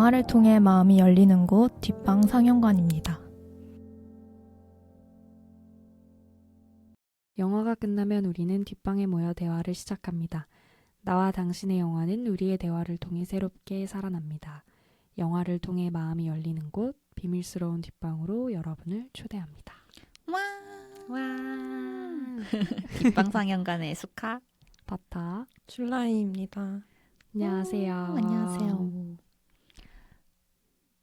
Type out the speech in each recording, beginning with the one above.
영화를 통해 마음이 열리는 곳 뒷방 상영관입니다. 영화가 끝나면 우리는 뒷방에 모여 대화를 시작합니다. 나와 당신의 영화는 우리의 대화를 통해 새롭게 살아납니다. 영화를 통해 마음이 열리는 곳 비밀스러운 뒷방으로 여러분을 초대합니다. 와. 와. 뒷방 상영관의 수카. 바타. 슐라이입니다. 안녕하세요. 안녕하세요.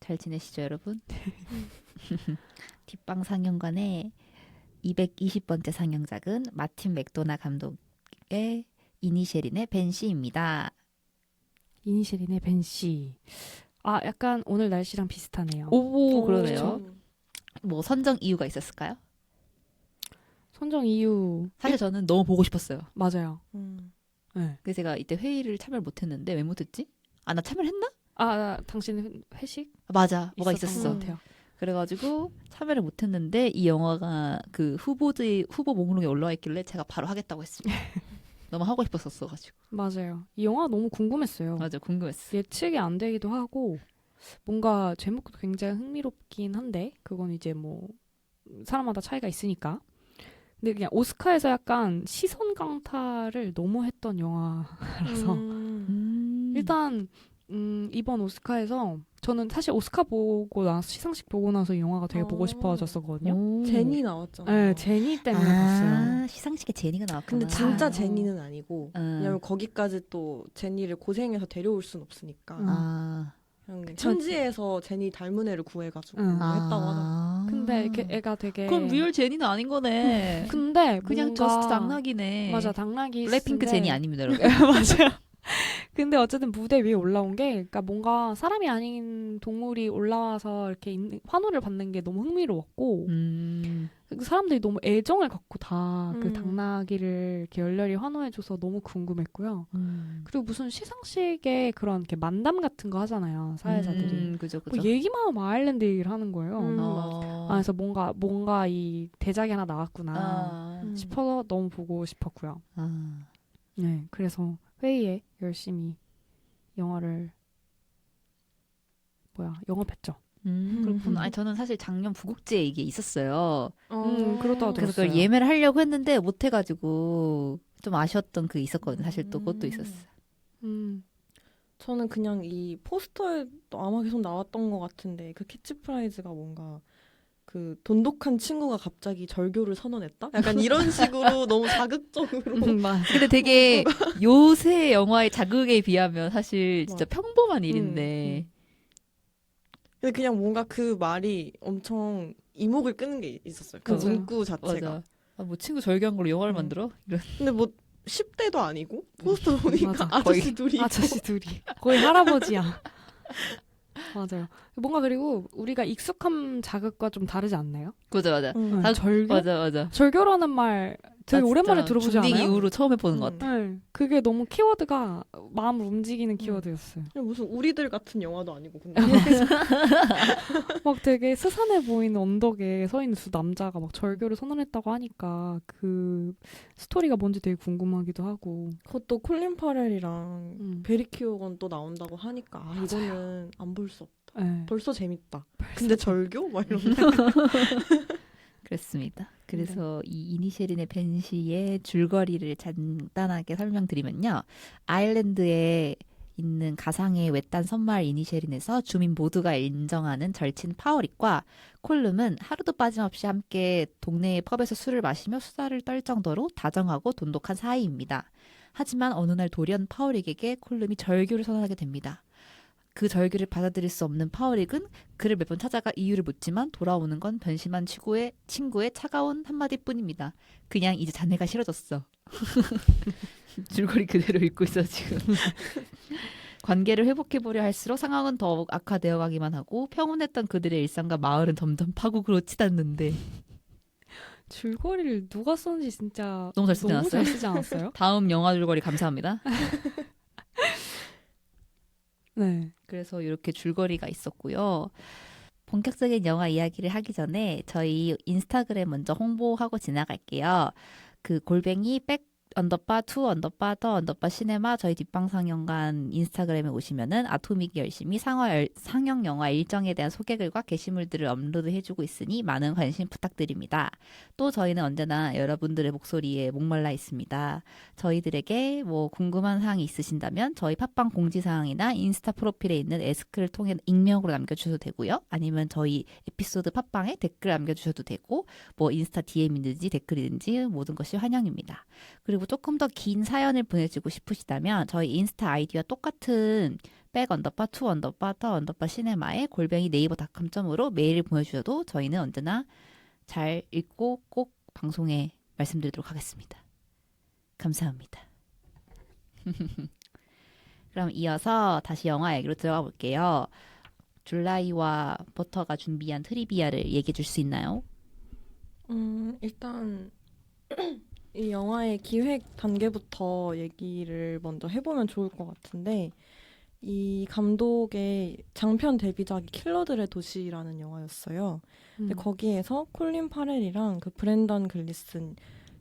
잘 지내시죠, 여러분? 뒷방 상영관의 220번째 상영작은 마틴 맥도나 감독의 이니셜인의 벤시입니다. 이니셜인의 벤시. 아, 약간 오늘 날씨랑 비슷하네요. 오, 그러네요. 그쵸. 뭐 선정 이유가 있었을까요? 선정 이유. 사실 저는 너무 보고 싶었어요. 맞아요. 네. 그래서 제가 이때 회의를 참여를 못했는데 왜 못했지? 아, 나 참여를 했나? 당신 회식? 맞아, 뭐가 있었던 있었어. 것 같아요. 그래가지고 참여를 못했는데 이 영화가 그 후보 목록에 올라와 있길래 제가 바로 하겠다고 했습니다. 너무 하고 싶었었어가지고. 맞아요. 이 영화 너무 궁금했어요. 맞아, 궁금했어. 예측이 안 되기도 하고 뭔가 제목도 굉장히 흥미롭긴 한데 그건 이제 뭐 사람마다 차이가 있으니까. 근데 그냥 오스카에서 약간 시선 강타를 너무 했던 영화라서 일단 이번 오스카에서 저는 사실 오스카 보고 나서 시상식 보고 나서 이 영화가 되게 보고 싶어졌었거든요. 제니 나왔잖아. 네, 제니 때문에 봤어요. 시상식에 제니가 나왔구나. 근데 진짜 아. 제니는 아니고 왜냐면 거기까지 또 제니를 고생해서 데려올 순 없으니까 아. 그냥 현지에서 제니 닮은 애를 구해가지고 했다고 하더라고. 근데 이렇게 애가 되게 그럼 리얼 제니는 아닌 거네. 근데 그냥 뭔가 저스트 당나귀네. 맞아, 당나귀 블랙핑크 있는데- 제니 아닙니다, 여러분. 맞아요. 근데 어쨌든 무대 위에 올라온 게, 그러니까 뭔가 사람이 아닌 동물이 올라와서 이렇게 환호를 받는 게 너무 흥미로웠고, 그 사람들이 너무 애정을 갖고 다 그 당나귀를 이렇게 열렬히 환호해줘서 너무 궁금했고요. 그리고 무슨 시상식에 그런 이렇게 만담 같은 거 하잖아요, 사회자들이. 그죠. 뭐 얘기만 하면 아일랜드 얘기를 하는 거예요. 어. 그래서 뭔가 이 대작이 하나 나왔구나 아. 싶어서 너무 보고 싶었고요. 아. 네, 그래서 회의에 열심히 영업했죠. 그렇구나. 아니, 저는 사실 작년 부국제에 이게 있었어요. 그렇다고 그래서 들었어요. 그걸 예매를 하려고 했는데 못 해가지고 좀 아쉬웠던 그게 있었거든요. 사실 또 그것도 있었어요. 저는 그냥 이 포스터에도 아마 계속 나왔던 것 같은데 그 캐치프라이즈가 뭔가 그 돈독한 친구가 갑자기 절교를 선언했다? 약간 이런 식으로 너무 자극적으로 맞아. 근데 되게 요새 영화의 자극에 비하면 사실 진짜 평범한 일인데. 근데 그냥 뭔가 그 말이 엄청 이목을 끄는 게 있었어요. 그 맞아요. 문구 자체가. 맞아. 아, 뭐 친구 절교한 걸로 영화를 만들어? 이런. 근데 뭐 10대도 아니고 포스터 보니까 맞아. 아저씨 둘이 있고. 아저씨 둘이 거의 할아버지야. 맞아요. 뭔가 그리고 우리가 익숙한 자극과 좀 다르지 않나요? 맞아. 음. 절교? 맞아. 절교라는 말 되게 나 오랜만에 진짜 들어보지 중딩 않아요? 이후로 처음 해보는 것 음. 같아. 네, 그게 너무 키워드가 마음을 움직이는 키워드였어요. 무슨 우리들 같은 영화도 아니고 근데 막 되게 스산해 보이는 언덕에 서 있는 두 남자가 막 절교를 선언했다고 하니까 그 스토리가 뭔지 되게 궁금하기도 하고. 그것도 콜린 파렐이랑 베리 키오건 또 나온다고 하니까 이거는 안 볼 수 없다. 네. 벌써 재밌다. 근데 절교? 막 이런 그렇습니다. 그래서 이 이니셜인의 벤시의 줄거리를 간단하게 설명드리면요. 아일랜드에 있는 가상의 외딴 섬마을 이니셜인에서 주민 모두가 인정하는 절친 파워릭과 콜룸은 하루도 빠짐없이 함께 동네의 펍에서 술을 마시며 수다를 떨 정도로 다정하고 돈독한 사이입니다. 하지만 어느 날 돌연 파워릭에게 콜룸이 절교를 선언하게 됩니다. 그 절규를 받아들일 수 없는 파워릭은 그를 몇 번 찾아가 이유를 묻지만 돌아오는 건 변심한 친구의 차가운 한마디뿐입니다. 그냥 이제 자네가 싫어졌어. 줄거리 그대로 읽고 있어 지금. 관계를 회복해보려 할수록 상황은 더욱 악화되어 가기만 하고 평온했던 그들의 일상과 마을은 점점 파국으로 치닫는데. 줄거리를 누가 썼는지 진짜 너무 잘 쓰지 않았어요? 잘 쓰지 않았어요? 다음 영화 줄거리 감사합니다. 네. 그래서 이렇게 줄거리가 있었고요. 본격적인 영화 이야기를 하기 전에 저희 인스타그램 먼저 홍보하고 지나갈게요. 그 골뱅이 언더바 투 언더바 더 언더바 시네마 저희 뒷방 상영관 인스타그램에 오시면은 아토믹이 열심히 상영 영화 일정에 대한 소개글과 게시물들을 업로드해주고 있으니 많은 관심 부탁드립니다. 또 저희는 언제나 여러분들의 목소리에 목말라 있습니다. 저희들에게 뭐 궁금한 사항이 있으신다면 저희 팟빵 공지사항이나 인스타 프로필에 있는 에스크를 통해 익명으로 남겨주셔도 되고요. 아니면 저희 에피소드 팟빵에 댓글 남겨주셔도 되고 뭐 인스타 DM이든지 댓글이든지 모든 것이 환영입니다. 그리고 조금 더 긴 사연을 보내주고 싶으시다면 저희 인스타 아이디와 똑같은 백 언더바 투 언더바 더 언더바 시네마에 골뱅이 네이버닷컴으로 메일을 보내주셔도 저희는 언제나 잘 읽고 꼭 방송에 말씀드리도록 하겠습니다. 감사합니다. 그럼 이어서 다시 영화 얘기로 들어가 볼게요. 줄라이와 버터가 준비한 트리비아를 얘기해 줄 수 있나요? 일단 이 영화의 기획 단계부터 얘기를 먼저 해보면 좋을 것 같은데 이 감독의 장편 데뷔작이 킬러들의 도시라는 영화였어요. 근데 거기에서 콜린 파렐이랑 그 브렌던 글리슨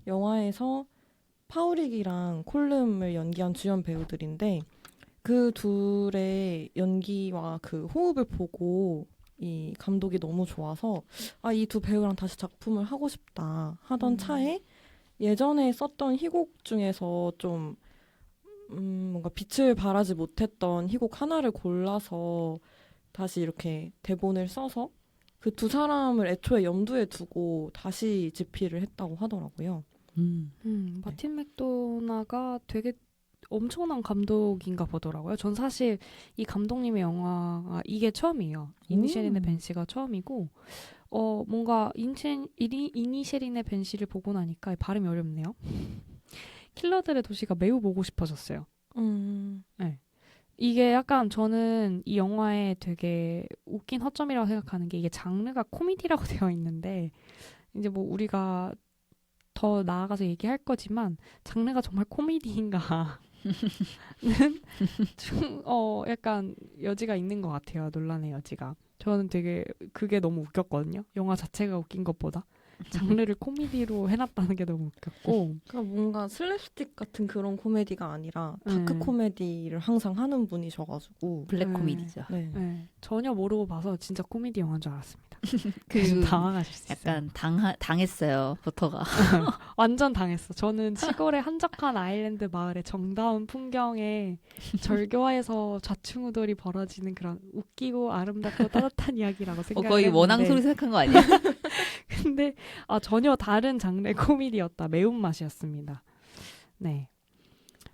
영화에서 파우릭이랑 콜름을 연기한 주연 배우들인데 그 둘의 연기와 그 호흡을 보고 이 감독이 너무 좋아서 이 두 배우랑 다시 작품을 하고 싶다 하던 차에 예전에 썼던 희곡 중에서 좀 뭔가 빛을 발하지 못했던 희곡 하나를 골라서 다시 이렇게 대본을 써서 그 두 사람을 애초에 염두에 두고 다시 집필을 했다고 하더라고요. 마틴 맥도나가 되게 엄청난 감독인가 보더라고요. 전 사실 이 감독님의 영화가 이게 처음이에요. 이니셰린의 벤시가 처음이고 뭔가 이니셰린의 벤시를 보고 나니까 발음이 어렵네요. 킬러들의 도시가 매우 보고 싶어졌어요. 네. 이게 약간 저는 이 영화의 되게 웃긴 허점이라고 생각하는 게 이게 장르가 코미디라고 되어 있는데 이제 뭐 우리가 더 나아가서 얘기할 거지만 장르가 정말 코미디인가 약간 여지가 있는 것 같아요. 논란의 여지가. 저는 되게 그게 너무 웃겼거든요. 영화 자체가 웃긴 것보다 장르를 코미디로 해놨다는 게 너무 웃겼고. 그러니까 뭔가 슬랩스틱 같은 그런 코미디가 아니라 다크 코미디를 항상 하는 분이셔가지고 블랙 코미디죠. 네. 네, 전혀 모르고 봐서 진짜 코미디 영화인 줄 알았습니다. 그 당황하실 수 있어요. 약간 당했어요. 버터가. 완전 당했어. 저는 시골의 한적한 아일랜드 마을의 정다운 풍경에 절교하에서 좌충우돌이 벌어지는 그런 웃기고 아름답고 따뜻한 이야기라고 생각을 거의 했는데 원앙 소리 생각한 거 아니야? 근데 전혀 다른 장르의 코미디였다. 매운맛이었습니다. 네.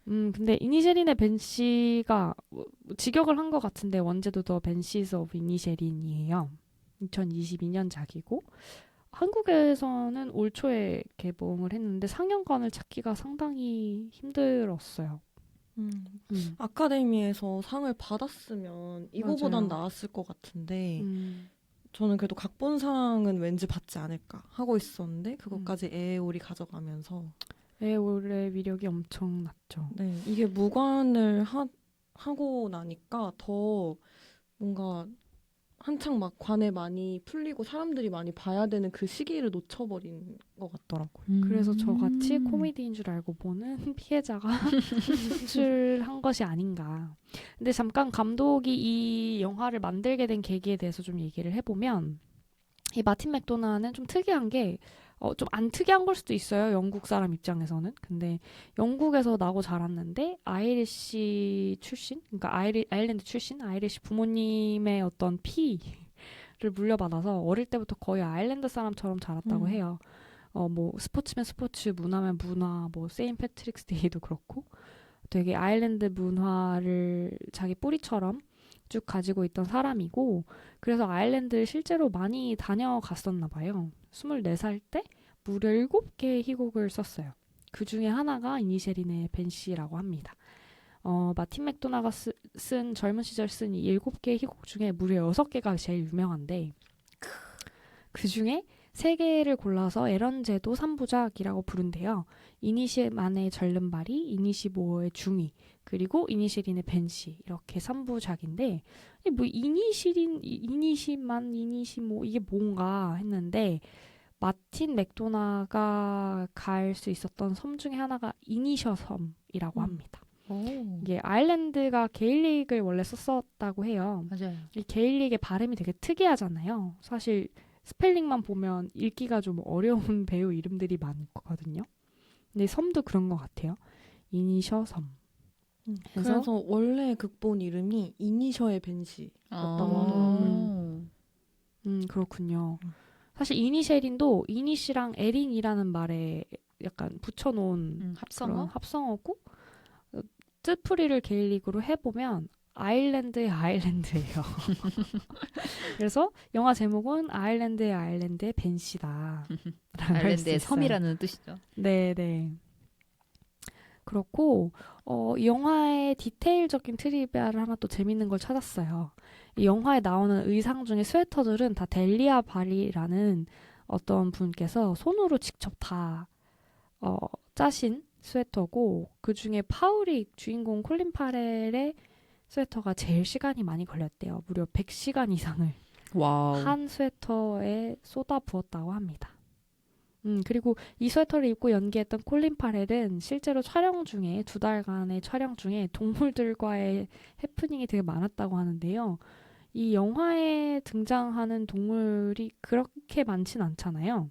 근데 이니셰린의 벤시가 직역을 한 것 같은데 원제도 더 벤시스 오브 이니셰린이에요. 2022년작이고 한국에서는 올 초에 개봉을 했는데 상영관을 찾기가 상당히 힘들었어요. 아카데미에서 상을 받았으면 이거보단 맞아요. 나았을 것 같은데 저는 그래도 각본상은 왠지 받지 않을까 하고 있었는데 그것까지 에에올이 가져가면서 에올의 위력이 엄청났죠. 네, 이게 무관을 하고 나니까 더 뭔가 한창 막 관에 많이 풀리고 사람들이 많이 봐야 되는 그 시기를 놓쳐버린 것 같더라고요. 그래서 저같이 코미디인 줄 알고 보는 피해자가 속출한 것이 아닌가. 근데 잠깐 감독이 이 영화를 만들게 된 계기에 대해서 좀 얘기를 해보면 이 마틴 맥도나는 좀 특이한 게 좀 안 특이한 걸 수도 있어요. 영국 사람 입장에서는. 근데 영국에서 나고 자랐는데 아이리시 출신, 그러니까 아일랜드 출신, 아이리시 부모님의 어떤 피를 물려받아서 어릴 때부터 거의 아일랜드 사람처럼 자랐다고 해요. 뭐 스포츠면 스포츠, 문화면 문화, 뭐 세인트 패트릭스 데이도 그렇고 되게 아일랜드 문화를 자기 뿌리처럼 쭉 가지고 있던 사람이고 그래서 아일랜드를 실제로 많이 다녀갔었나 봐요. 24살 때 무려 7개의 희곡을 썼어요. 그 중에 하나가 이니셰린의 벤시라고 합니다. 마틴 맥도나가 쓴 젊은 시절 쓴 이 7개의 희곡 중에 무려 6개가 제일 유명한데 그 중에 3개를 골라서 에런제도 3부작이라고 부른대요. 이니시만의 절름발이, 이니시모어의 중위, 그리고 이니시린의 벤시 이렇게 3부작인데 뭐 이니시만, 이니시모 이게 뭔가 했는데 마틴 맥도나가 갈 수 있었던 섬 중에 하나가 이니셔 섬이라고 합니다. 이게 아일랜드가 게일릭을 원래 썼었다고 해요. 맞아요. 이 게일릭의 발음이 되게 특이하잖아요. 사실 스펠링만 보면 읽기가 좀 어려운 배우 이름들이 많거든요. 근데 섬도 그런 것 같아요. 이니셔 섬. 그래서 원래 극본 이름이 이니셔의 벤시였다고 하더라고요. 그렇군요. 사실 이니셰린도 이니시랑 에린이라는 말에 약간 붙여놓은 합성어? 그런 합성어고 뜻풀이를 게일릭으로 해보면 아일랜드의 아일랜드예요. 그래서 영화 제목은 아일랜드의 아일랜드의 벤시다. 아일랜드의 섬이라는 뜻이죠. 네네. 그렇고 이 영화의 디테일적인 트리비아를 하나 또 재밌는 걸 찾았어요. 이 영화에 나오는 의상 중에 스웨터들은 다 델리아 발이라는 어떤 분께서 손으로 직접 다 짜신 스웨터고 그 중에 파울이 주인공 콜린 파렐의 스웨터가 제일 시간이 많이 걸렸대요. 무려 100시간 이상을 와우. 한 스웨터에 쏟아 부었다고 합니다. 그리고 이 스웨터를 입고 연기했던 콜린 파렐은 실제로 촬영 중에 2달간의 촬영 중에 동물들과의 해프닝이 되게 많았다고 하는데요. 이 영화에 등장하는 동물이 그렇게 많진 않잖아요.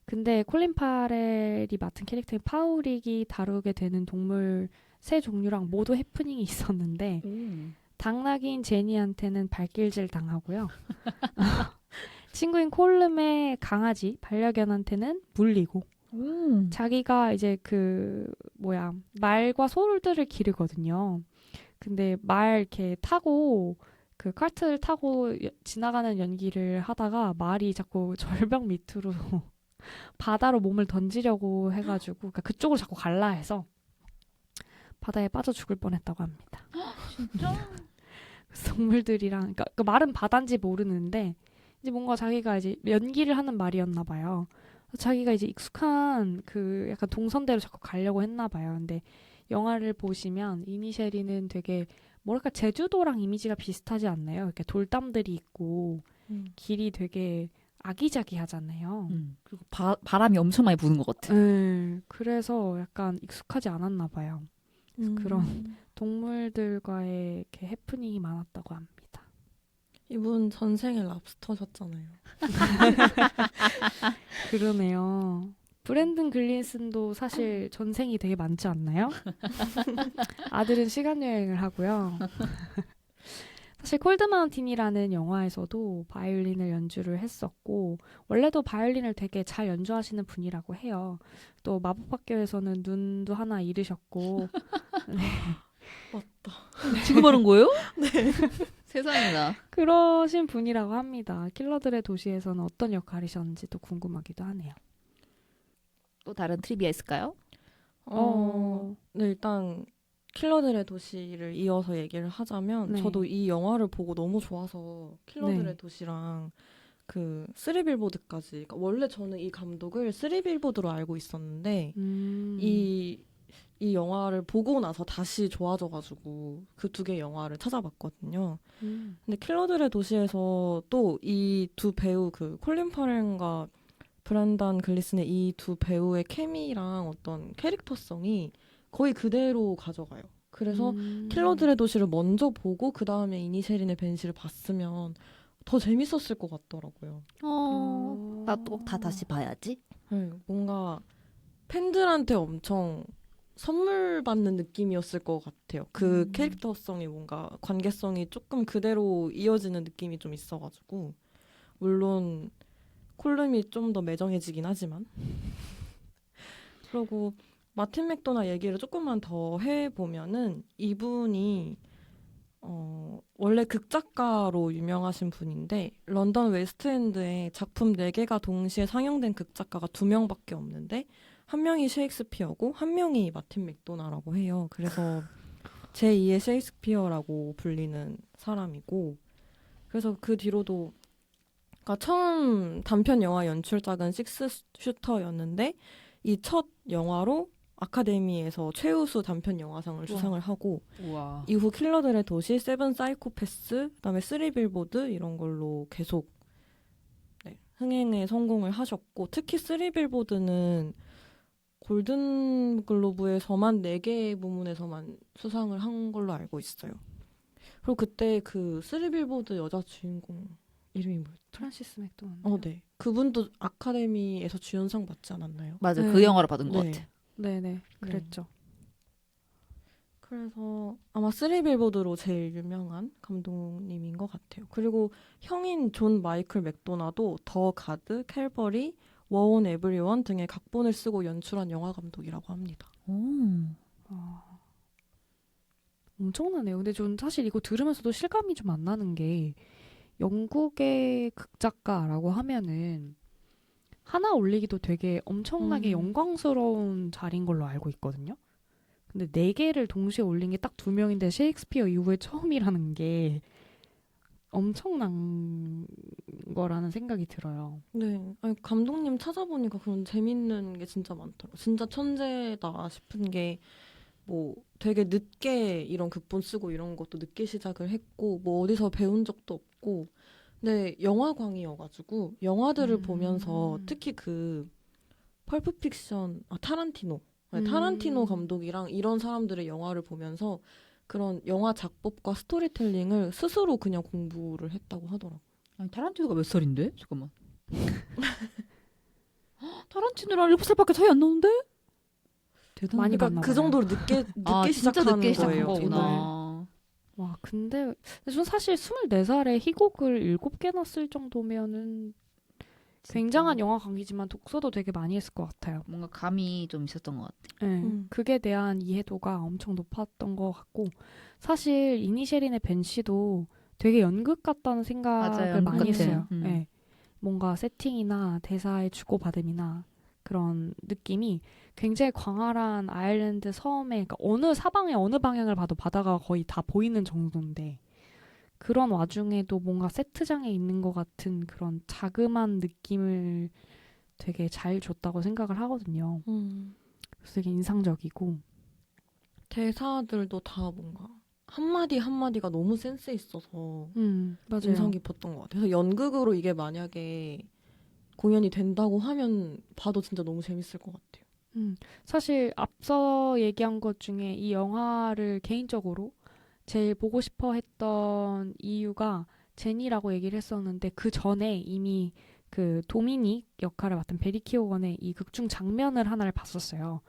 근데 콜린 파렐이 맡은 캐릭터인 파우릭이 다루게 되는 동물 세 종류랑 모두 해프닝이 있었는데 당나귀인 제니한테는 발길질 당하고요. 친구인 콜름의 강아지 반려견한테는 물리고 자기가 이제 말과 소들을 기르거든요. 근데 말 이렇게 타고 그 카트를 타고 지나가는 연기를 하다가 말이 자꾸 절벽 밑으로 바다로 몸을 던지려고 해가지고 그러니까 그쪽으로 자꾸 갈라 해서 바다에 빠져 죽을 뻔했다고 합니다. 진짜? 동물들이랑 그러니까 그 말은 바다인지 모르는데 이제 뭔가 자기가 이제 연기를 하는 말이었나 봐요. 자기가 이제 익숙한 그 약간 동선대로 자꾸 가려고 했나 봐요. 근데 영화를 보시면 이니셰리는 되게 뭐랄까 제주도랑 이미지가 비슷하지 않나요? 이렇게 돌담들이 있고 길이 되게 아기자기하잖아요. 그리고 바람이 엄청 많이 부는 것 같아. 그래서 약간 익숙하지 않았나 봐요. 그런 동물들과의 이렇게 해프닝이 많았다고 합니다. 이분 전생에 랍스터셨잖아요. 그러네요. 브랜든 글린슨도 사실 전생이 되게 많지 않나요? 아들은 시간여행을 하고요. 사실 콜드마운틴이라는 영화에서도 바이올린을 연주를 했었고 원래도 바이올린을 되게 잘 연주하시는 분이라고 해요. 또 마법학교에서는 눈도 하나 잃으셨고 네. 맞다. 지금 하는 거예요? 네. 세상에나. 그러신 분이라고 합니다. 킬러들의 도시에서는 어떤 역할이셨는지 또 궁금하기도 하네요. 또 다른 트리비아 있을까요? 네, 일단 킬러들의 도시를 이어서 얘기를 하자면 네. 저도 이 영화를 보고 너무 좋아서 킬러들의 네. 도시랑 그 쓰리빌보드까지 그러니까 원래 저는 이 감독을 쓰리빌보드로 알고 있었는데 이 영화를 보고 나서 다시 좋아져가지고 그 2개 영화를 찾아봤거든요. 근데 킬러들의 도시에서 또 이 두 배우 그 콜린 파렐과 브랜던 글리슨의 이 두 배우의 케미랑 어떤 캐릭터성이 거의 그대로 가져가요. 그래서 킬러들의 도시를 먼저 보고 그 다음에 이니셰린의 벤시를 봤으면 더 재밌었을 것 같더라고요. 나도 다 다시 봐야지. 네, 뭔가 팬들한테 엄청 선물 받는 느낌이었을 것 같아요. 그 캐릭터성이 뭔가 관계성이 조금 그대로 이어지는 느낌이 좀 있어가지고 물론 콜름이 좀 더 매정해지긴 하지만 그리고 마틴 맥도나 얘기를 조금만 더 해보면은 이분이 원래 극작가로 유명하신 분인데 런던 웨스트엔드에 작품 4개가 동시에 상영된 극작가가 2명밖에 없는데 한 명이 셰익스피어고 한 명이 마틴 맥도나라고 해요. 그래서 제2의 셰익스피어라고 불리는 사람이고 그래서 그 뒤로도 그러니까 처음 단편 영화 연출작은 식스슈터였는데 이 첫 영화로 아카데미에서 최우수 단편 영화상을 수상을 하고 우와. 이후 킬러들의 도시, 세븐 사이코패스, 그다음에 쓰리빌보드 이런 걸로 계속 흥행에 성공을 하셨고 특히 쓰리빌보드는 골든글로브에서만 4개 부문에서만 수상을 한 걸로 알고 있어요. 그리고 그때 그 쓰리빌보드 여자 주인공 이름이 뭐였죠? 프란시스 맥도날드. 네. 그분도 아카데미에서 주연상 받지 않았나요? 맞아, 네. 그 영화로 받은 것 네. 같아. 네네, 그랬죠. 그래서 아마 쓰리빌보드로 제일 유명한 감독님인 것 같아요. 그리고 형인 존 마이클 맥도나도 더 가드, 캘버리, 워온 에브리원 등의 각본을 쓰고 연출한 영화 감독이라고 합니다. 오. 엄청나네요. 근데 전 사실 이거 들으면서도 실감이 좀 안 나는 게 영국의 극작가라고 하면은 하나 올리기도 되게 엄청나게 영광스러운 자리인 걸로 알고 있거든요. 근데 4개를 동시에 올린 게 딱 2명인데 셰익스피어 이후에 처음이라는 게 엄청난 거라는 생각이 들어요. 네, 아니, 감독님 찾아보니까 그런 재밌는 게 진짜 많더라고요. 진짜 천재다 싶은 게 뭐 되게 늦게 이런 극본 쓰고 이런 것도 늦게 시작을 했고 뭐 어디서 배운 적도 없고 근데 영화광이어가지고 영화들을 보면서 특히 그 펄프 픽션, 타란티노 타란티노 감독이랑 이런 사람들의 영화를 보면서 그런 영화 작법과 스토리텔링을 스스로 그냥 공부를 했다고 하더라고요. 아니, 타란티노가 몇 살인데? 잠깐만. 타란티노랑 7살밖에 차이 안 나는데? 대단하다. 많이 그러니까 봤나 그 봐요. 정도로 늦게 진짜 시작하는 늦게 시작한 거예요. 거구나. 와, 근데 전 사실 24살에 희곡을 7개나 쓸 정도면은 굉장한 영화 강기지만 독서도 되게 많이 했을 것 같아요. 뭔가 감이 좀 있었던 것 같아. 네, 그게 대한 이해도가 엄청 높았던 것 같고 사실 이니셰린의 벤 씨도 되게 연극 같다는 생각을 맞아요, 연극 많이 같아. 했어요. 네, 뭔가 세팅이나 대사의 주고받음이나 그런 느낌이 굉장히 광활한 아일랜드 섬에 그러니까 어느 사방에 어느 방향을 봐도 바다가 거의 다 보이는 정도인데 그런 와중에도 뭔가 세트장에 있는 것 같은 그런 자그마한 느낌을 되게 잘 줬다고 생각을 하거든요. 그래서 되게 인상적이고 대사들도 다 뭔가 한마디 한마디가 너무 센스 있어서 맞아요. 인상 깊었던 것 같아요. 그래서 연극으로 이게 만약에 공연이 된다고 하면 봐도 진짜 너무 재밌을 것 같아요. 사실 앞서 얘기한 것 중에 이 영화를 개인적으로 제일 보고 싶어 했던 이유가 제니라고 얘기를 했었는데 그 전에 이미 그 도미닉 역할을 맡은 베리 키오건의 이 극중 장면을 하나를 봤었어요.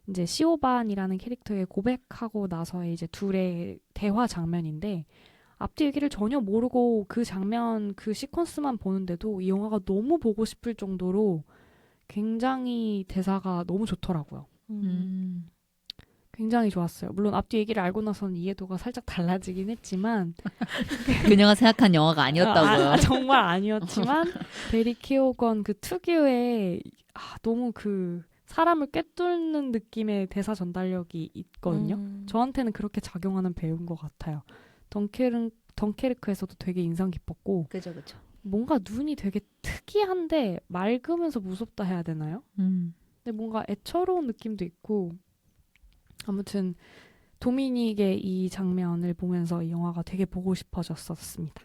이제 시오반이라는 캐릭터에 고백하고 나서의 이제 둘의 대화 장면인데 앞뒤 얘기를 전혀 모르고 그 장면 그 시퀀스만 보는데도 이 영화가 너무 보고 싶을 정도로 굉장히 대사가 너무 좋더라고요. 굉장히 좋았어요. 물론 앞뒤 얘기를 알고 나서는 이해도가 살짝 달라지긴 했지만 그녀가 생각한 영화가 아니었다고요. 정말 아니었지만 베리 키오건 그 특유의 너무 그 사람을 꿰뚫는 느낌의 대사 전달력이 있거든요. 저한테는 그렇게 작용하는 배우인 것 같아요. 덩케르크에서도 되게 인상 깊었고 그죠. 뭔가 눈이 되게 특이한데 맑으면서 무섭다 해야 되나요? 근데 뭔가 애처로운 느낌도 있고 아무튼 도미닉의 이 장면을 보면서 이 영화가 되게 보고 싶어졌었습니다.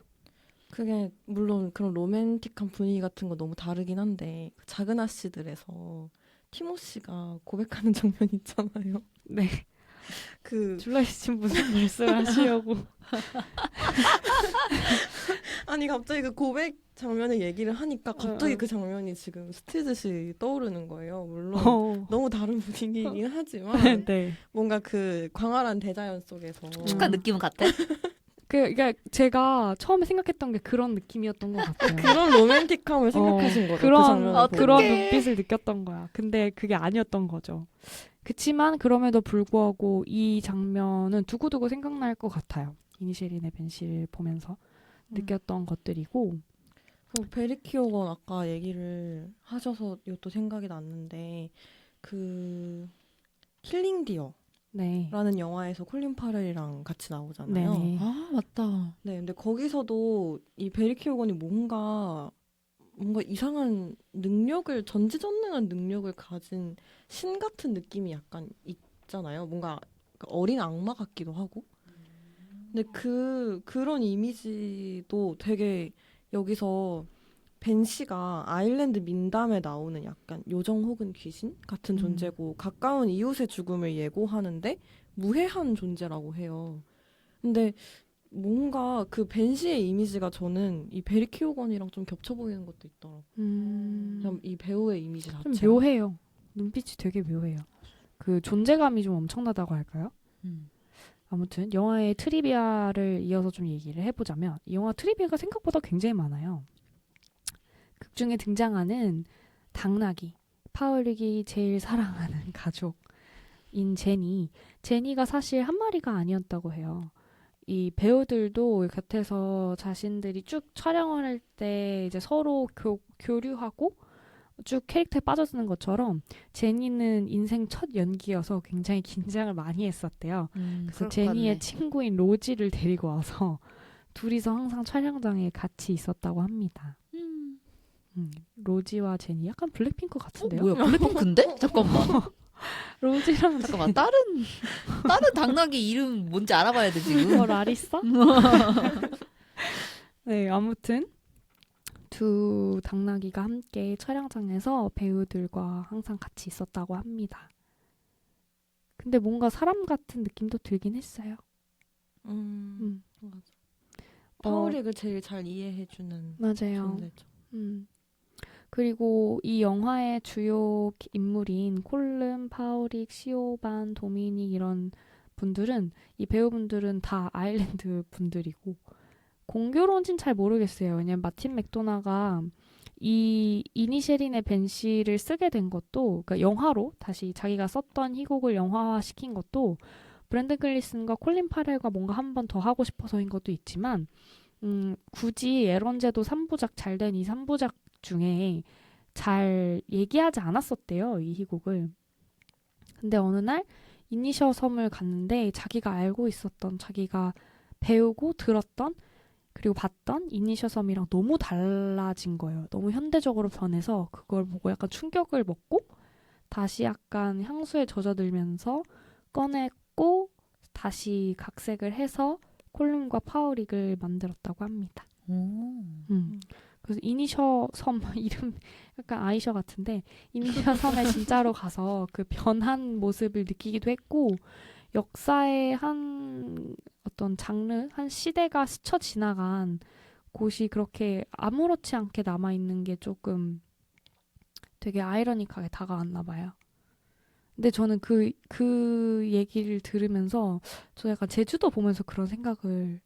그게 물론 그런 로맨틱한 분위기 같은 거 너무 다르긴 한데 그 작은 아씨들에서 티모시가 고백하는 장면 있잖아요. 네. 그 줄라이 씨 무슨 말씀을 하시려고 아니 갑자기 그 고백 장면을 얘기를 하니까 갑자기 그 장면이 지금 스치듯이 떠오르는 거예요. 물론 너무 다른 분위기이긴 하지만 네. 뭔가 그 광활한 대자연 속에서 축한 느낌은 같아? 그러니까 제가 처음에 생각했던 게 그런 느낌이었던 것 같아요. 그런 로맨틱함을 생각하신 거죠. 그 장면을 보고. 그런 눈빛을 느꼈던 거야. 근데 그게 아니었던 거죠. 그치만 그럼에도 불구하고 이 장면은 두고두고 생각날 것 같아요. 이니셜인의 벤 씨를 보면서 느꼈던 것들이고 베리 키오건 아까 얘기를 하셔서 이것도 생각이 났는데 그 킬링 디어라는 네. 영화에서 콜린 파렐이랑 같이 나오잖아요. 네네. 아, 맞다. 네, 근데 거기서도 이 베리 키오건이 뭔가 이상한 능력을 전지전능한 능력을 가진 신 같은 느낌이 약간 있잖아요. 뭔가 어린 악마 같기도 하고. 근데 그런 이미지도 되게 여기서 벤 씨가 아일랜드 민담에 나오는 약간 요정 혹은 귀신 같은 존재고 가까운 이웃의 죽음을 예고하는데 무해한 존재라고 해요. 근데 뭔가 그 벤 씨의 이미지가 저는 이 베리 키오건이랑 좀 겹쳐 보이는 것도 있더라고요. 그냥 이 배우의 이미지 좀 자체가. 묘해요. 눈빛이 되게 묘해요. 그 존재감이 좀 엄청나다고 할까요? 아무튼 영화의 트리비아를 이어서 좀 얘기를 해보자면 이 영화 트리비아가 생각보다 굉장히 많아요. 극 중에 등장하는 당나귀, 파울릭이 제일 사랑하는 가족인 제니가 사실 한 마리가 아니었다고 해요. 이 배우들도 곁에서 자신들이 쭉 촬영을 할 때 이제 서로 교류하고 쭉 캐릭터에 빠져드는 것처럼 제니는 인생 첫 연기여서 굉장히 긴장을 많이 했었대요. 그래서 제니의 친구인 로지를 데리고 와서 둘이서 항상 촬영장에 같이 있었다고 합니다. 로지와 제니 약간 블랙핑크 같은데요? 뭐야 블랙핑크인데? 잠깐만. 로지랑 잠깐만 다른 당나귀 이름 뭔지 알아봐야 돼 지금. 너 라리사? 네, 아무튼 두 당나귀가 함께 촬영장에서 배우들과 항상 같이 있었다고 합니다. 근데 뭔가 사람 같은 느낌도 들긴 했어요. 맞아. 파울릭을 제일 잘 이해해주는 맞아요. 존재죠. 그리고 이 영화의 주요 인물인 콜름, 파우릭, 시오반, 도미닉 이런 분들은 이 배우분들은 다 아일랜드 분들이고 공교로운지는 잘 모르겠어요. 왜냐면 마틴 맥도나가 이 이니셰린의 벤시를 쓰게 된 것도 그러니까 영화로 다시 자기가 썼던 희곡을 영화화시킨 것도 브랜든 글리슨과 콜린 파렐과 뭔가 한 번 더 하고 싶어서인 것도 있지만 굳이 에런제도 3부작 잘된 이 3부작 중에 잘 얘기하지 않았었대요. 이 희곡을. 근데 어느 날 이니셔 섬을 갔는데 자기가 알고 있었던 자기가 배우고 들었던 그리고 봤던 이니셔 섬이랑 너무 달라진 거예요. 너무 현대적으로 변해서 그걸 보고 약간 충격을 먹고 다시 약간 향수에 젖어들면서 꺼냈고 다시 각색을 해서 콜름과 파우릭을 만들었다고 합니다. 그래서 이니셔 섬 이름 약간 아이셔 같은데 이니셔 섬에 진짜로 가서 그 변한 모습을 느끼기도 했고 역사의 한 어떤 장르, 한 시대가 스쳐 지나간 곳이 그렇게 아무렇지 않게 남아있는 게 조금 되게 아이러니하게 다가왔나 봐요. 근데 저는 그 얘기를 들으면서 저 약간 제주도 보면서 그런 생각을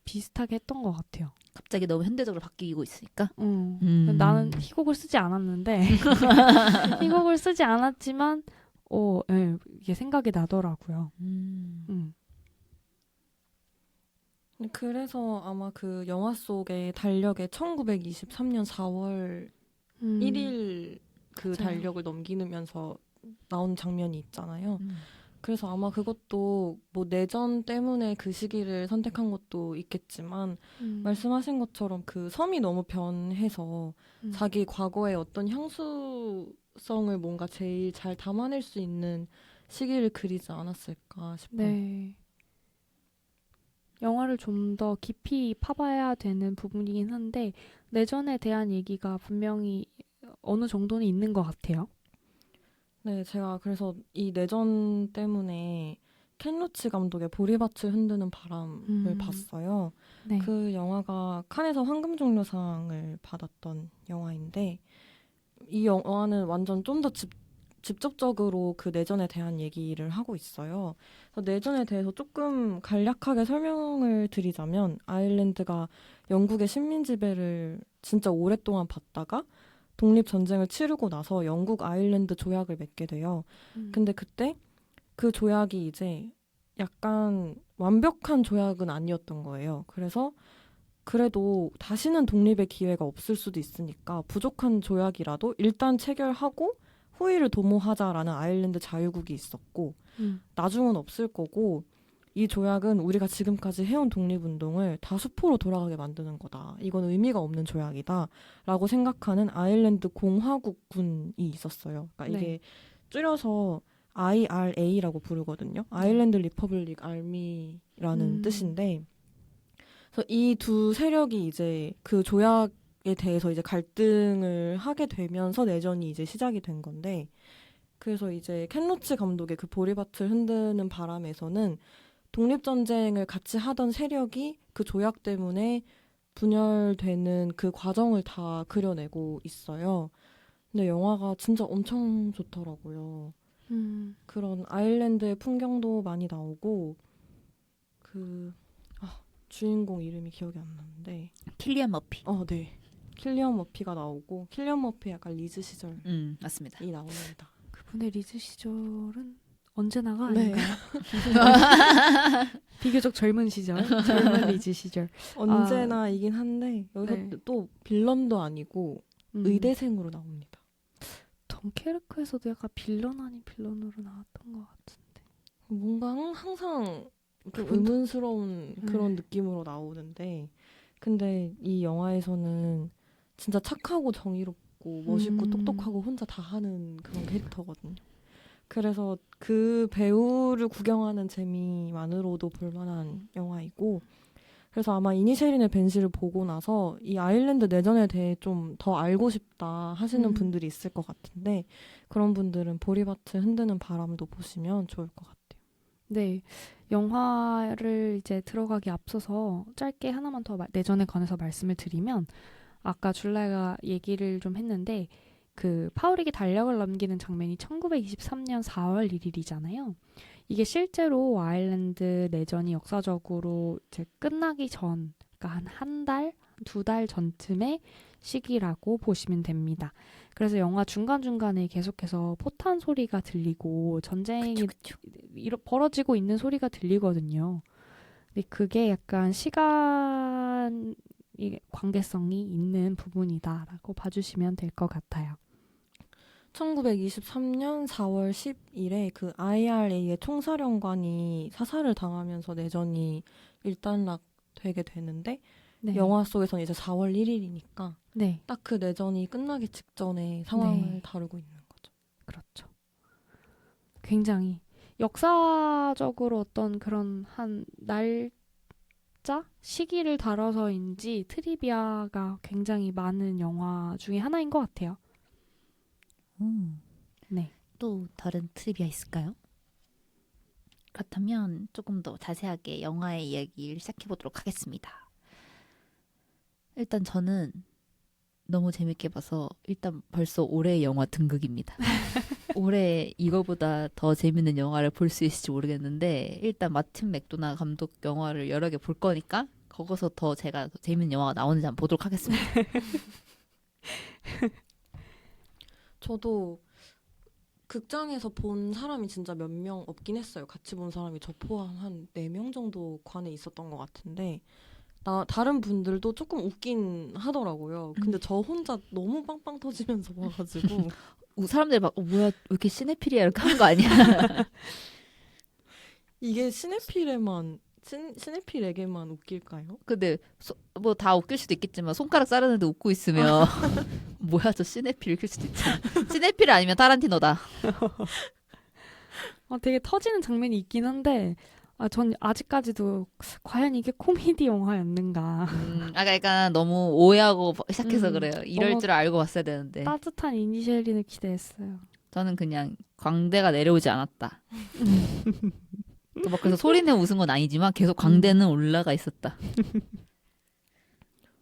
비슷하게 했던 것 같아요. 갑자기 너무 현대적으로 바뀌고 있으니까. 나는 희곡을 쓰지 않았는데 희곡을 쓰지 않았지만 네, 이게 생각이 나더라고요. 그래서 아마 그 영화 속의 달력에 1923년 4월 1일 그 맞아요. 달력을 넘기면서 나온 장면이 있잖아요. 그래서 아마 그것도 뭐 내전 때문에 그 시기를 선택한 것도 있겠지만 말씀하신 것처럼 그 섬이 너무 변해서 자기 과거의 어떤 향수성을 뭔가 제일 잘 담아낼 수 있는 시기를 그리지 않았을까 싶어요. 네. 영화를 좀 더 깊이 파봐야 되는 부분이긴 한데 내전에 대한 얘기가 분명히 어느 정도는 있는 것 같아요. 네, 제가 그래서 이 내전 때문에 켄 로치 감독의 보리밭을 흔드는 바람을 봤어요. 네. 그 영화가 칸에서 황금종려상을 받았던 영화인데 이 영화는 완전 좀 더 직접적으로 그 내전에 대한 얘기를 하고 있어요. 그래서 내전에 대해서 조금 간략하게 설명을 드리자면 아일랜드가 영국의 식민 지배를 진짜 오랫동안 받다가 독립전쟁을 치르고 나서 영국 아일랜드 조약을 맺게 돼요. 근데 그때 그 조약이 이제 약간 완벽한 조약은 아니었던 거예요. 그래서 그래도 다시는 독립의 기회가 없을 수도 있으니까 부족한 조약이라도 일단 체결하고 후위를 도모하자라는 아일랜드 자유국이 있었고 나중은 없을 거고 이 조약은 우리가 지금까지 해온 독립운동을 다 수포로 돌아가게 만드는 거다. 이건 의미가 없는 조약이다. 라고 생각하는 아일랜드 공화국군이 있었어요. 그러니까 이게 줄여서 IRA라고 부르거든요. 아일랜드 리퍼블릭 아미라는 뜻인데 그래서 이 두 세력이 이제 그 조약 대해서 이제 갈등을 하게 되면서 내전이 이제 시작이 된 건데, 그래서 이제 켄 로치 감독의 그 보리밭을 흔드는 바람에서는 독립전쟁을 같이 하던 세력이 그 조약 때문에 분열되는 그 과정을 다 그려내고 있어요. 근데 영화가 진짜 엄청 좋더라고요. 그런 아일랜드의 풍경도 많이 나오고, 주인공 이름이 기억이 안 나는데. 킬리안 머피. 네. 킬리언 머피가 나오고, 킬리언 머피 약간 리즈 시절이 맞습니다. 나옵니다. 그분의 리즈 시절은 언제나가 네. 아닌가요? 비교적 젊은 시절, 젊은 리즈 시절. 언제나이긴 한데, 여기서 네. 또 빌런도 아니고, 의대생으로 나옵니다. 덩케르크에서도 약간 빌런 아닌 빌런으로 나왔던 것 같은데. 뭔가 항상 그 그분도- 의문스러운 그런 느낌으로 나오는데, 근데 이 영화에서는 진짜 착하고 정의롭고 멋있고 똑똑하고 혼자 다 하는 그런 캐릭터거든요. 그래서 그 배우를 구경하는 재미만으로도 볼만한 영화이고, 그래서 아마 이니셰린의 벤시를 보고 나서 이 아일랜드 내전에 대해 좀 더 알고 싶다 하시는 분들이 있을 것 같은데, 그런 분들은 보리밭을 흔드는 바람도 보시면 좋을 것 같아요. 네, 영화를 이제 들어가기 앞서서 짧게 하나만 더 내전에 관해서 말씀을 드리면, 아까 줄라가 얘기를 좀 했는데 그 파우릭이 달력을 넘기는 장면이 1923년 4월 1일이잖아요. 이게 실제로 아일랜드 내전이 역사적으로 이제 끝나기 전, 그러니까 한 달, 2달 전쯤의 시기라고 보시면 됩니다. 그래서 영화 중간중간에 계속해서 포탄 소리가 들리고 전쟁이 벌어지고 있는 소리가 들리거든요. 근데 그게 약간 시간 관계성이 있는 부분이다라고 봐주시면 될 것 같아요. 1923년 4월 10일에 그 IRA의 총사령관이 사살을 당하면서 내전이 일단락되게 되는데, 네. 영화 속에서는 이제 4월 1일이니까 네, 딱 그 내전이 끝나기 직전의 상황을 네. 다루고 있는 거죠. 그렇죠. 굉장히 역사적으로 어떤 그런 한 날짜, 시기를 다뤄서인지 트리비아가 굉장히 많은 영화 중에 하나인 것 같아요. 네. 또 다른 트리비아 있을까요? 그렇다면 조금 더 자세하게 영화의 이야기를 시작해 보도록 하겠습니다. 일단 저는 너무 재밌게 봐서 일단 벌써 올해의 영화 등극입니다. 올해 이거보다 더 재밌는 영화를 볼 수 있을지 모르겠는데, 일단 마틴 맥도나 감독 영화를 여러 개 볼 거니까 거기서 더 제가 더 재밌는 영화가 나오는지 한번 보도록 하겠습니다. 저도 극장에서 본 사람이 진짜 몇 명 없긴 했어요. 같이 본 사람이 저 포함 한 4명 정도 관에 있었던 것 같은데, 다른 분들도 조금 웃긴 하더라고요. 근데 저 혼자 너무 빵빵 터지면서 봐가지고 사람들이 막 뭐야 왜 이렇게 시네필이야 이렇게 하는 거 아니야? 이게 시네필에게만 웃길까요? 근데 뭐 다 웃길 수도 있겠지만 손가락 자르는데 웃고 있으면 뭐야 저 시네필 웃길 수도 있잖아. 시네필 아니면 타란티노다. 되게 터지는 장면이 있긴 한데 전 아직까지도 과연 이게 코미디 영화였는가. 약간 너무 오해하고 시작해서 그래요. 이럴 너무 줄 알고 봤어야 되는데. 따뜻한 이니셜린을 기대했어요. 저는 그냥 광대가 내려오지 않았다. 또 막 그래서 소리내 웃은 건 아니지만 계속 광대는 올라가 있었다.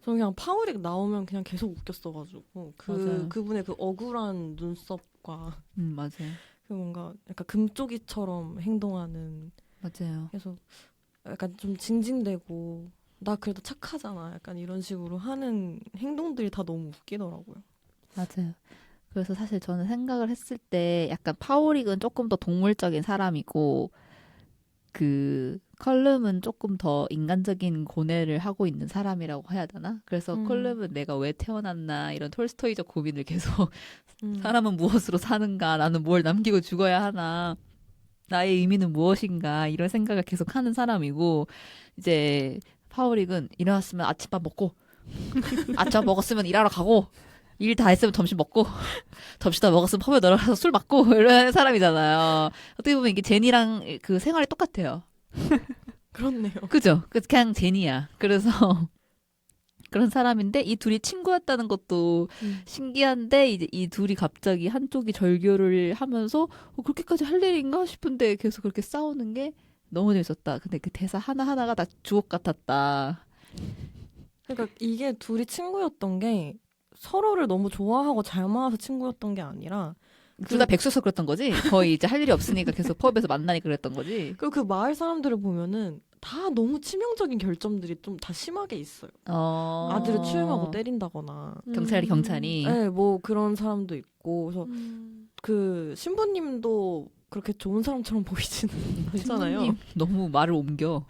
저는 그냥 파우릭 나오면 그냥 계속 웃겼어가지고 맞아요. 그분의 그 억울한 눈썹과 맞아요. 그 뭔가 약간 금쪽이처럼 행동하는, 맞아요. 그래서 약간 좀 징징대고 나 그래도 착하잖아 약간 이런 식으로 하는 행동들이 다 너무 웃기더라고요. 맞아요. 그래서 사실 저는 생각을 했을 때 약간 파오릭은 조금 더 동물적인 사람이고 그 컬름은 조금 더 인간적인 고뇌를 하고 있는 사람이라고 해야 되나? 그래서 컬름은 내가 왜 태어났나 이런 톨스토이적 고민을 계속 사람은 무엇으로 사는가? 나는 뭘 남기고 죽어야 하나? 나의 의미는 무엇인가? 이런 생각을 계속 하는 사람이고, 이제 파오릭은 일어났으면 아침밥 먹고 아침밥 먹었으면 일하러 가고 일 다 했으면 점심 먹고 점심 다 먹었으면 펍에 들어가서 술 마고 이런 사람이잖아요. 어떻게 보면 이게 제니랑 그 생활이 똑같아요. 그렇네요. 그죠? 그냥 제니야. 그래서 그런 사람인데 이 둘이 친구였다는 것도 음. 신기한데 이제 이 둘이 갑자기 한쪽이 절교를 하면서 그렇게까지 할 일인가 싶은데 계속 그렇게 싸우는 게 너무 재밌었다. 근데 그 대사 하나하나가 다 주옥 같았다. 그러니까 이게 둘이 친구였던 게 서로를 너무 좋아하고 잘 맞아서 친구였던 게 아니라 둘 다 백수여서 그랬던 거지. 거의 이제 할 일이 없으니까 계속 펍에서 만나니까 그랬던 거지. 그리고 그 마을 사람들을 보면은 다 너무 치명적인 결점들이 좀 다 심하게 있어요. 아들을 추행하고 때린다거나. 경찰이. 네, 뭐 그런 사람도 있고. 그래서 그 신부님도 그렇게 좋은 사람처럼 보이지는 않잖아요. 신부님 너무 말을 옮겨.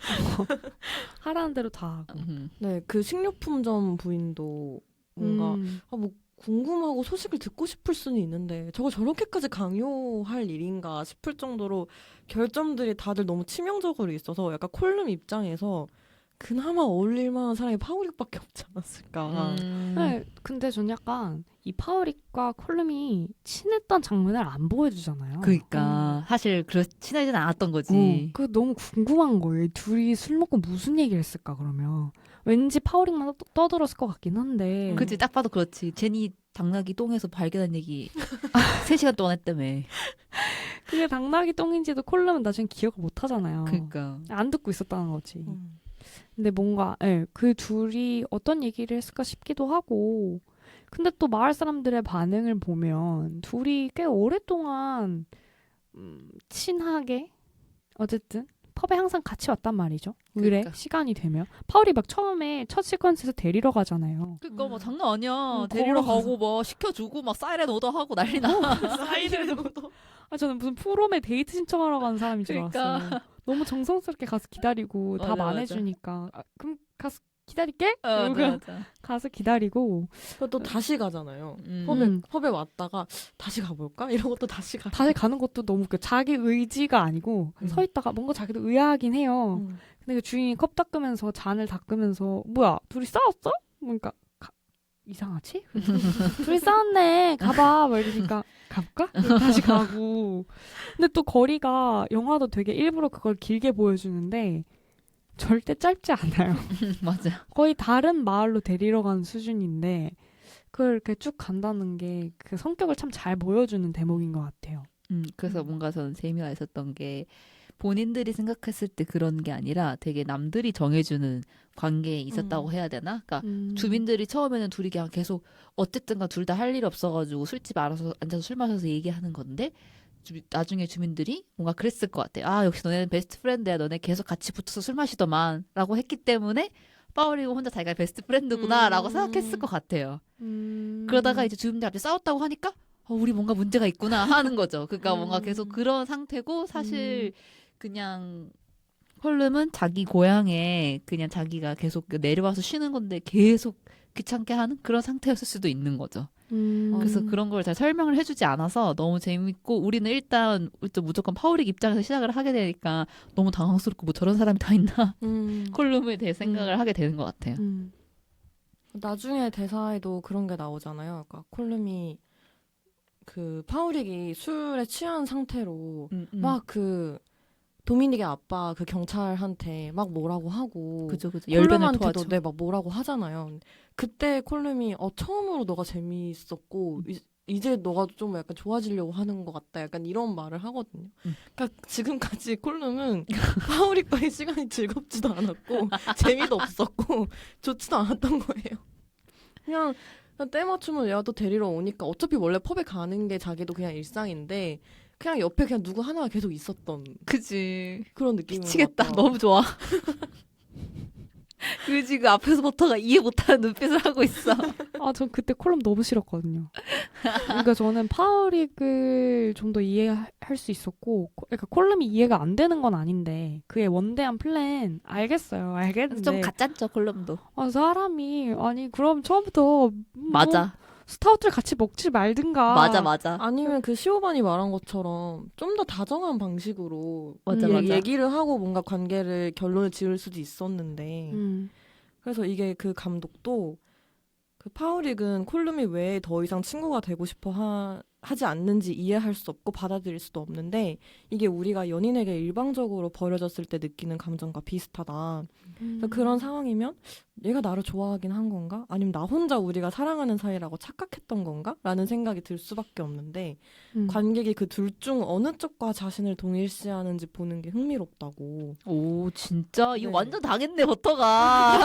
하라는 대로 다 하고. 네, 그 식료품점 부인도 뭔가 뭐 궁금하고 소식을 듣고 싶을 수는 있는데 저걸 저렇게까지 강요할 일인가 싶을 정도로 결점들이 다들 너무 치명적으로 있어서 약간 콜룸 입장에서 그나마 어울릴 만한 사람이 파우릭밖에 없지 않았을까. 네, 근데 전 약간 이 파우릭과 콜룸이 친했던 장면을 안 보여주잖아요. 그러니까 사실 친하지는 않았던 거지. 그 너무 궁금한 거예요. 둘이 술 먹고 무슨 얘기를 했을까 그러면. 왠지 파우릭만 떠들었을 것 같긴 한데. 그치, 딱 봐도 그렇지. 제니 당나귀 똥에서 발견한 얘기 3시간 동안 했다며. 그게 당나귀 똥인지도 콜룸은 나중에 기억을 못 하잖아요. 그러니까. 안 듣고 있었다는 거지. 근데 뭔가 그 둘이 어떤 얘기를 했을까 싶기도 하고 근데 또 마을 사람들의 반응을 보면 둘이 꽤 오랫동안 친하게 어쨌든 펍에 항상 같이 왔단 말이죠. 의뢰 그러니까. 시간이 되면 파울이 막 처음에 첫 시퀀스에서 데리러 가잖아요. 그러니까 뭐 장난 아니야. 응, 데리러 걸어가서. 가고 뭐 시켜주고 막 사이렌 오더 하고 난리 나. 사이드도 저는 무슨 프롬에 데이트 신청하러 가는 사람인 줄 그러니까. 알았어요. 너무 정성스럽게 가서 기다리고 답 맞아, 안 맞아. 해주니까 그럼 가서 기다릴게? 맞아, 이러고 맞아. 가서 기다리고 그것도 다시 가잖아요. 음. 펍에 왔다가 다시 가볼까? 이런 것도 다시 가. 다시 가는 것도 너무 웃겨. 자기 의지가 아니고 서 있다가 뭔가 자기도 의아하긴 해요. 근데 그 주인이 컵 닦으면서 잔을 닦으면서 뭐야 둘이 싸웠어? 그러니까 이상하지? 둘이 싸웠네. 가봐. 막 이러니까 가볼까? 다시 가고. 근데 또 거리가 영화도 되게 일부러 그걸 길게 보여주는데 절대 짧지 않아요. 맞아. 거의 다른 마을로 데리러 가는 수준인데 그걸 이렇게 쭉 간다는 게 그 성격을 참 잘 보여주는 대목인 것 같아요. 그래서 뭔가 저는 재미가 있었던 게 본인들이 생각했을 때 그런 게 아니라 되게 남들이 정해주는 관계에 있었다고 해야 되나? 그러니까 주민들이 처음에는 둘이 그냥 계속 어쨌든가 둘 다 할 일 없어가지고 술집 알아서 앉아서 술 마셔서 얘기하는 건데 나중에 주민들이 뭔가 그랬을 것 같아요. 아 역시 너네는 베스트 프렌드야. 너네 계속 같이 붙어서 술 마시더만 라고 했기 때문에 파울이고 혼자 자기가 베스트 프렌드구나 라고 생각했을 것 같아요. 그러다가 이제 주민들 앞에 싸웠다고 하니까 우리 뭔가 문제가 있구나 하는 거죠. 그러니까 뭔가 계속 그런 상태고 사실 그냥 콜룸은 자기 고향에 그냥 자기가 계속 내려와서 쉬는 건데 계속 귀찮게 하는 그런 상태였을 수도 있는 거죠. 그래서 그런 걸 잘 설명을 해주지 않아서 너무 재밌고 우리는 일단 무조건 파우릭 입장에서 시작을 하게 되니까 너무 당황스럽고 뭐 저런 사람이 다 있나 콜룸에 대해 생각을 하게 되는 것 같아요. 나중에 대사에도 그런 게 나오잖아요. 그러니까 콜룸이 그 파우릭이 술에 취한 상태로 막 그 도미닉의 아빠 그 경찰한테 막 뭐라고 하고 그죠. 열변을 콜룸한테도 토하죠. 네, 막 뭐라고 하잖아요. 그때 콜룸이 처음으로 너가 재미있었고 이제 너가 좀 약간 좋아지려고 하는 것 같다. 약간 이런 말을 하거든요. 그러니까 지금까지 콜룸은 파우릭과의 시간이 즐겁지도 않았고 재미도 없었고 좋지도 않았던 거예요. 그냥 때 맞추면 얘가 또 데리러 오니까 어차피 원래 펍에 가는 게 자기도 그냥 일상인데 그냥 옆에 그냥 누구 하나가 계속 있었던 그지. 그런 느낌인 미치겠다. 것 같아요. 너무 좋아. 그지 그 앞에서부터가 이해 못하는 눈빛을 하고 있어. 전 그때 콜럼 너무 싫었거든요. 그러니까 저는 파우릭을 좀 더 이해할 수 있었고, 그러니까 콜럼이 이해가 안 되는 건 아닌데 그의 원대한 플랜 알겠는데 좀 가짠죠 콜룸도. 사람이 아니 그럼 처음부터 맞아. 스타우트를 같이 먹지 말든가. 맞아. 아니면 그 시오반이 말한 것처럼 좀 더 다정한 방식으로 맞아. 얘기를 하고 뭔가 관계를 결론을 지을 수도 있었는데 그래서 이게 그 감독도 그 파우릭은 콜룸이 왜 더 이상 친구가 되고 싶어 하지 않는지 이해할 수 없고 받아들일 수도 없는데 이게 우리가 연인에게 일방적으로 버려졌을 때 느끼는 감정과 비슷하다. 그래서 그런 상황이면 얘가 나를 좋아하긴 한 건가? 아니면 나 혼자 우리가 사랑하는 사이라고 착각했던 건가? 라는 생각이 들 수밖에 없는데 관객이 그 둘 중 어느 쪽과 자신을 동일시하는지 보는 게 흥미롭다고. 오, 진짜? 이거 네. 완전 당했네, 버터가.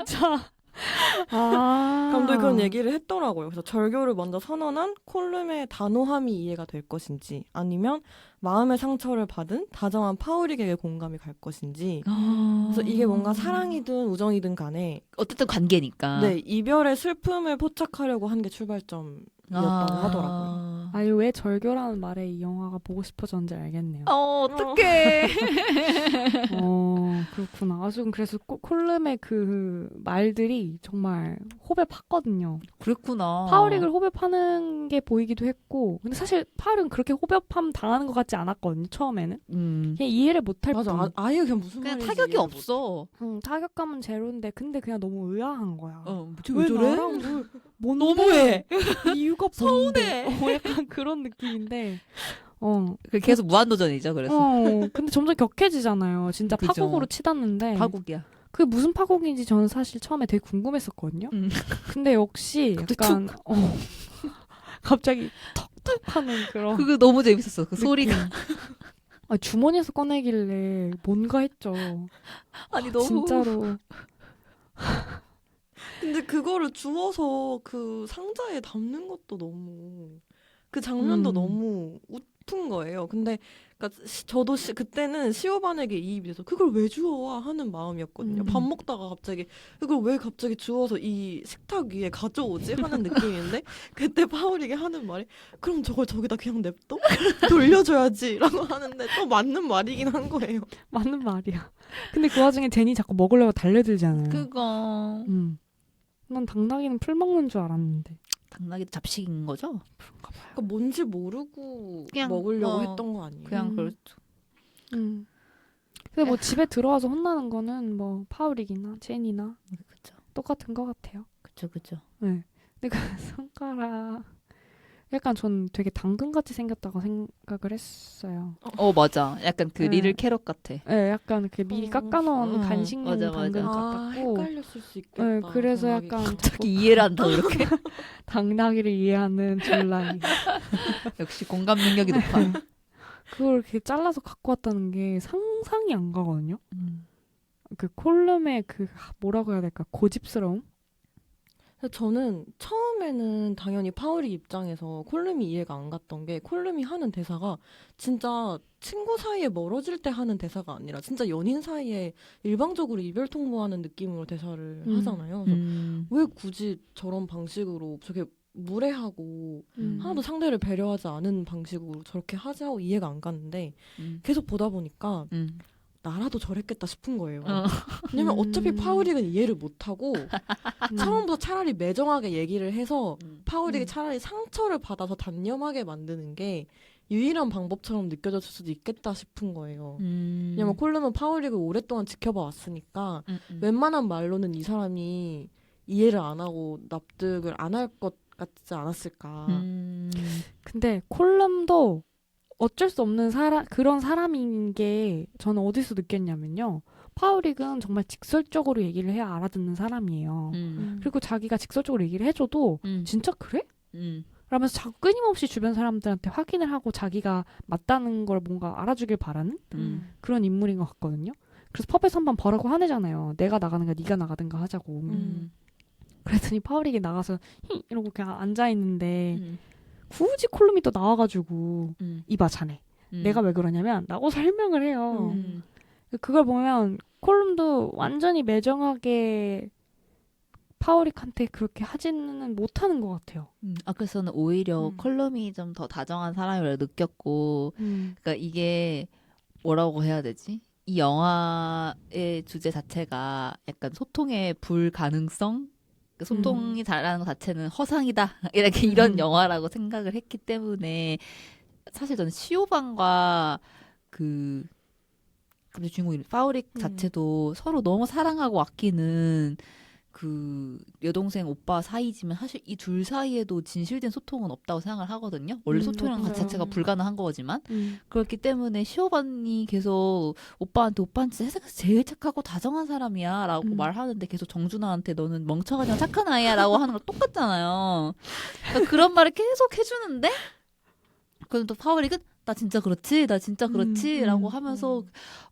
진짜. 아. 감독이 그런 얘기를 했더라고요. 그래서 절교를 먼저 선언한 콜름의 단호함이 이해가 될 것인지 아니면 마음의 상처를 받은 다정한 파우릭에게 공감이 갈 것인지 그래서 이게 뭔가 사랑이든 우정이든 간에 어쨌든 관계니까. 네, 이별의 슬픔을 포착하려고 한 게 출발점이었다고 하더라고요. 아유, 왜 절교라는 말에 이 영화가 보고 싶어졌는지 알겠네요. 어떡해. 그렇구나. 아주 그래서 콜름의 그 말들이 정말 호흡에 팠거든요. 그랬구나. 파우릭을 호흡에 파는 게 보이기도 했고, 근데 사실 파우릭은 그렇게 호흡함 당하는 것 같지 않았거든요, 처음에는. 그냥 이해를 못할 맞아, 뿐. 아예 그냥 무슨 그냥 말인지 타격이 이해를 없어. 타격감은 제로인데, 근데 그냥 너무 의아한 거야. 왜 저래? 나랑 뭔데? 너무해. 이유가 뭔데? 약간 그런 느낌인데. 계속 무한도전이죠, 그래서. 근데 점점 격해지잖아요. 진짜 그죠. 파국으로 치닫는데. 파국이야. 그게 무슨 파국인지 저는 사실 처음에 되게 궁금했었거든요. 근데 역시 약간 갑자기 턱턱 하는 그런 그거 너무 재밌었어. 그 느낌. 소리가. 주머니에서 꺼내길래 뭔가 했죠. 아니, 너무. 진짜로. 근데 그거를 주워서 그 상자에 담는 것도 너무 그 장면도 너무 웃픈 거예요. 근데 그러니까 저도 그때는 시오반에게 이입이 돼서 그걸 왜 주워 하는 마음이었거든요. 밥 먹다가 갑자기 그걸 왜 갑자기 주워서 이 식탁 위에 가져오지 하는 느낌인데 그때 파울이게 하는 말이 그럼 저걸 저기다 그냥 냅둬? 돌려줘야지 라고 하는데 또 맞는 말이긴 한 거예요. 맞는 말이야. 근데 그 와중에 제니 자꾸 먹으려고 달려들잖아요. 그거. 난 당나귀는 풀 먹는 줄 알았는데. 당나귀도 잡식인 거죠? 그런가 봐요. 그러니까 뭔지 모르고 그냥, 먹으려고 했던 거 아니에요? 그냥 그렇죠. 근데 뭐 집에 들어와서 혼나는 거는 뭐 파우릭이나 제니나 그죠. 똑같은 것 같아요. 그죠. 네. 근데 그 손가락 약간 전 되게 당근같이 생겼다고 생각을 했어요. 맞아. 약간 그 네. 리를 캐럿 같아. 네, 약간 그 미리 깎아놓은 간식용 맞아. 당근 같았고. 헷갈렸을 수 있겠다. 네, 그래서 약간 갑자기 이해를 한다, 이렇게. 당나귀를 이해하는 졸라이. 역시 공감 능력이 높아. 그걸 이렇게 잘라서 갖고 왔다는 게 상상이 안 가거든요. 그 콜름의 그 뭐라고 해야 될까 고집스러움? 저는 처음에는 당연히 파울이 입장에서 콜름이 이해가 안 갔던 게 콜름이 하는 대사가 진짜 친구 사이에 멀어질 때 하는 대사가 아니라 진짜 연인 사이에 일방적으로 이별 통보하는 느낌으로 대사를 하잖아요. 그래서 왜 굳이 저런 방식으로 저게 무례하고 하나도 상대를 배려하지 않은 방식으로 저렇게 하자고 이해가 안 갔는데 계속 보다 보니까 나라도 저랬겠다 싶은 거예요. 왜냐면 어차피 파우릭은 이해를 못하고 처음부터 차라리 매정하게 얘기를 해서 파우릭이 차라리 상처를 받아서 단념하게 만드는 게 유일한 방법처럼 느껴졌을 수도 있겠다 싶은 거예요. 왜냐면 콜름은 파우릭을 오랫동안 지켜봐 왔으니까 웬만한 말로는 이 사람이 이해를 안 하고 납득을 안 할 것 같지 않았을까. 근데 콜럼도 어쩔 수 없는 그런 사람인 게 저는 어디서 느꼈냐면요. 파우릭은 정말 직설적으로 얘기를 해야 알아듣는 사람이에요. 그리고 자기가 직설적으로 얘기를 해줘도 진짜 그래? 라면서 자꾸 끊임없이 주변 사람들한테 확인을 하고 자기가 맞다는 걸 뭔가 알아주길 바라는 그런 인물인 것 같거든요. 그래서 펍에서 한번 버라고 화내잖아요. 내가 나가는가 네가 나가든가 하자고. 그랬더니 파우릭이 나가서 히 이러고 그냥 앉아있는데 굳이 콜룸이 또 나와가지고 이봐 자네 내가 왜 그러냐면 라고 설명을 해요. 그걸 보면 콜룸도 완전히 매정하게 파우릭한테 그렇게 하지는 못하는 것 같아요. 그래서는 오히려 컬럼이 좀 더 다정한 사람이라 느꼈고 그러니까 이게 뭐라고 해야 되지? 이 영화의 주제 자체가 약간 소통의 불가능성? 소통이 잘하는 것 자체는 허상이다. 이렇게 이런 영화라고 생각을 했기 때문에 사실 저는 시오반과 그 주인공인 파우릭 자체도 서로 너무 사랑하고 아끼는 그 여동생 오빠 사이지만 사실 이 둘 사이에도 진실된 소통은 없다고 생각을 하거든요. 원래 소통이라는 것 맞아요. 자체가 불가능한 거지만 그렇기 때문에 시오반이 계속 오빠한테 세상에서 제일 착하고 다정한 사람이야라고 말하는데 계속 정준하한테 너는 멍청하지만 착한 아이야라고 하는 걸 똑같잖아요. 그러니까 그런 말을 계속 해주는데 그럼 또 파워릭은 나 진짜 그렇지라고 하면서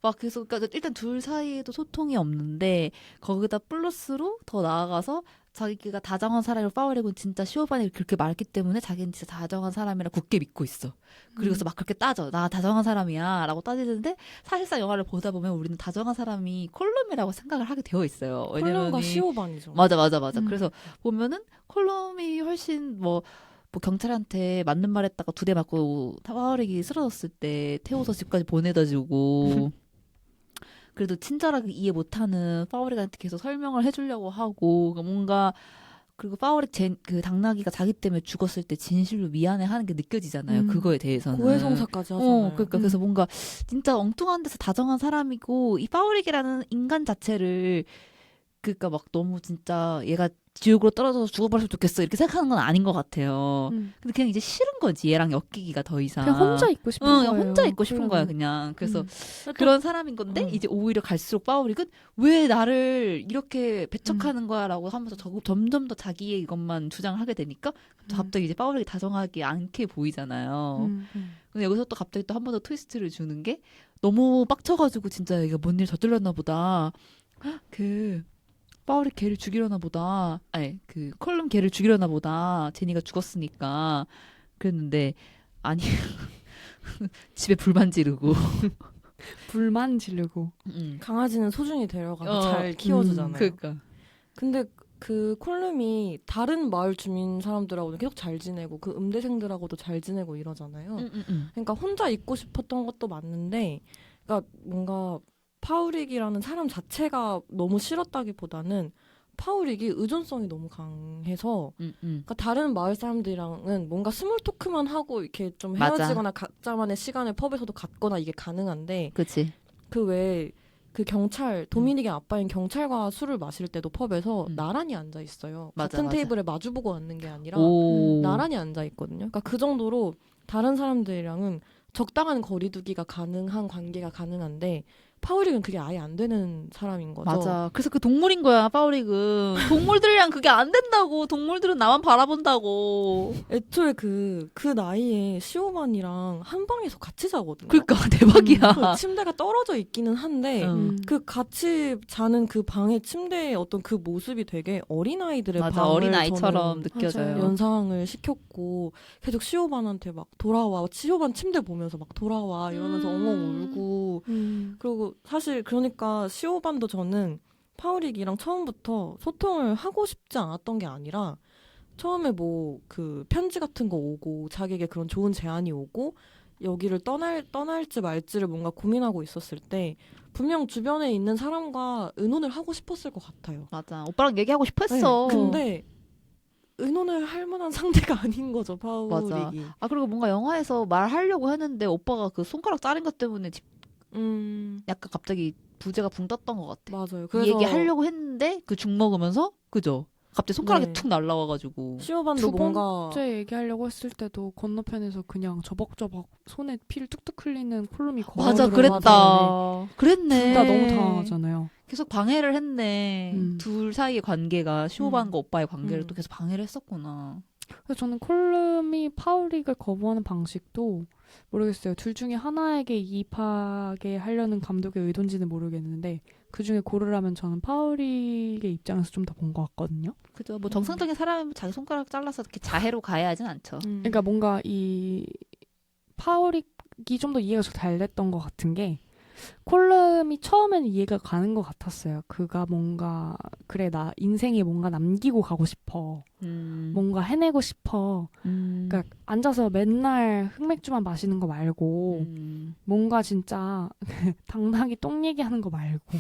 막 계속 그러니까 일단 둘 사이에도 소통이 없는데 거기다 플러스로 더 나아가서 자기가 다정한 사람이고 파워릭은 진짜 시오반이 그렇게 말했기 때문에 자기는 진짜 다정한 사람이라 굳게 믿고 있어. 그리고서 막 그렇게 따져. 나 다정한 사람이야 라고 따지는데 사실상 영화를 보다 보면 우리는 다정한 사람이 콜룸이라고 생각을 하게 되어 있어요. 콜룸과 시오반이죠. 맞아. 그래서 보면은 콜룸이 훨씬 뭐 경찰한테 맞는 말 했다가 2대 맞고 파워릭이 쓰러졌을 때 태워서 집까지 보내다 주고 그래도 친절하게 이해 못하는 파워릭한테 계속 설명을 해주려고 하고 뭔가 그리고 파워릭 그 당나귀가 자기 때문에 죽었을 때 진실로 미안해하는 게 느껴지잖아요. 그거에 대해서는 고해성사까지 하잖아요. 그러니까 그래서 뭔가 진짜 엉뚱한 데서 다정한 사람이고 이 파워릭이라는 인간 자체를 그러니까 막 너무 진짜 얘가 지옥으로 떨어져서 죽어버렸으면 좋겠어 이렇게 생각하는 건 아닌 것 같아요. 근데 그냥 이제 싫은 거지 얘랑 엮이기가 더 이상. 그냥 혼자 있고 싶은 그냥 거예요. 혼자 있고 싶은 거야 그냥. 그래서 그런 사람인 건데 이제 오히려 갈수록 파워릭은 왜 나를 이렇게 배척하는 거야라고 하면서 점점 더 자기의 이것만 주장을 하게 되니까 갑자기 이제 파워릭이 다정하게 않게 보이잖아요. 근데 여기서 또 갑자기 또 한 번 더 트위스트를 주는 게 너무 빡쳐가지고 진짜 얘가 뭔 일 저질렀나 보다. 파워릭 걔를 죽이려나 보다. 아니 그 콜룸 걔를 죽이려나 보다. 제니가 죽었으니까. 그랬는데 아니 집에 불만 지르고 불만 지르고. 강아지는 소중히 데려가서 잘 키워주잖아요. 그러니까. 근데 그 콜룸이 다른 마을 주민 사람들하고도 계속 잘 지내고 그 음대생들하고도 잘 지내고 이러잖아요. 그러니까 혼자 있고 싶었던 것도 맞는데 그러니까 뭔가 파우릭이라는 사람 자체가 너무 싫었다기보다는 파우릭이 의존성이 너무 강해서 그러니까 다른 마을 사람들이랑은 뭔가 스몰 토크만 하고 이렇게 좀 헤어지거나 각자만의 시간을 펍에서도 갖거나 이게 가능한데 그치. 그 외에 그 경찰 도미닉의 아빠인 경찰과 술을 마실 때도 펍에서 나란히 앉아 있어요. 같은 테이블에 마주보고 앉는 게 아니라 나란히 앉아 있거든요. 그러니까 그 정도로 다른 사람들이랑은 적당한 거리두기가 가능한 관계가 가능한데 파우릭은 그게 아예 안 되는 사람인 거죠. 맞아. 그래서 그 동물인 거야, 파우릭은. 동물들이랑 그게 안 된다고. 동물들은 나만 바라본다고. 애초에 그 나이에 시오만이랑 한 방에서 같이 자거든요. 그러니까 대박이야. 그 침대가 떨어져 있기는 한데 그 같이 자는 그 방의 침대의 어떤 그 모습이 되게 어린아이들의 맞아, 방을 어린아이처럼 느껴져요. 연상을 시켰고 계속 시오반한테 막 돌아와. 시오반 침대 보면서 막 돌아와 이러면서 엉엉 울고 그리고 사실 그러니까 시오반도 저는 파우릭이랑 처음부터 소통을 하고 싶지 않았던 게 아니라 처음에 뭐 그 편지 같은 거 오고 자기에게 그런 좋은 제안이 오고 여기를 떠날지 말지를 뭔가 고민하고 있었을 때 분명 주변에 있는 사람과 의논을 하고 싶었을 것 같아요. 맞아. 오빠랑 얘기하고 싶어 했어. 네, 근데 의논을 할 만한 상대가 아닌 거죠, 파우릭이. 맞아. 아 그리고 뭔가 영화에서 말하려고 했는데 오빠가 그 손가락 자른 것 때문에 약간 갑자기 부제가 붕 떴던 것 같아. 맞아요. 이 얘기 하려고 했는데 그 죽 먹으면서 그죠? 갑자기 손가락이 네. 툭 날라와가지고. 시오반도 두 뭔가 번째 얘기하려고 했을 때도 건너편에서 그냥 저벅저벅 손에 피를 뚝뚝 흘리는 콜룸이 맞아, 걸어들어가지고 그랬다. 그랬네. 둘 다 너무 당황하잖아요. 계속 방해를 했네. 둘 사이의 관계가 시오반과 오빠의 관계를 또 계속 방해를 했었구나. 그래서 저는 콜룸이 파우릭을 거부하는 방식도 모르겠어요. 둘 중에 하나에게 이입하게 하려는 감독의 의도인지는 모르겠는데 그 중에 고르라면 저는 파우릭의 입장에서 좀 더 본 것 같거든요. 그죠. 뭐 정상적인 사람이면 자기 손가락 잘라서 이렇게 자해로 가야 하진 않죠. 그러니까 뭔가 이 파우릭이 좀 더 이해가 잘 됐던 것 같은 게 콜룸이 처음에는 이해가 가는 것 같았어요. 그가 뭔가 그래 나 인생에 뭔가 남기고 가고 싶어. 뭔가 해내고 싶어. 그러니까 앉아서 맨날 흑맥주만 마시는 거 말고 뭔가 진짜 당당히 똥 얘기하는 거 말고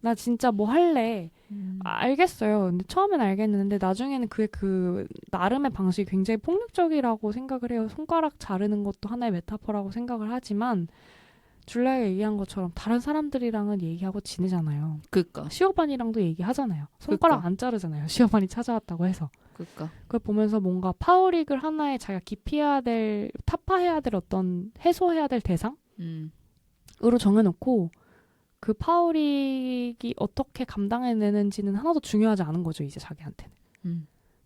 나 진짜 뭐 할래. 알겠어요. 근데 처음엔 알겠는데 나중에는 그의 그 나름의 방식이 굉장히 폭력적이라고 생각을 해요. 손가락 자르는 것도 하나의 메타포라고 생각을 하지만 줄리아가 얘기한 것처럼 다른 사람들이랑은 얘기하고 지내잖아요. 그니까. 시어반이랑도 얘기하잖아요. 손가락 그러니까. 안 자르잖아요. 시어반이 찾아왔다고 해서. 그니까. 그걸 보면서 뭔가 파워릭을 하나의 자기가 기피해야 될, 타파해야 될 어떤 해소해야 될 대상으로 정해놓고 그 파워릭이 어떻게 감당해내는지는 하나도 중요하지 않은 거죠. 이제 자기한테는.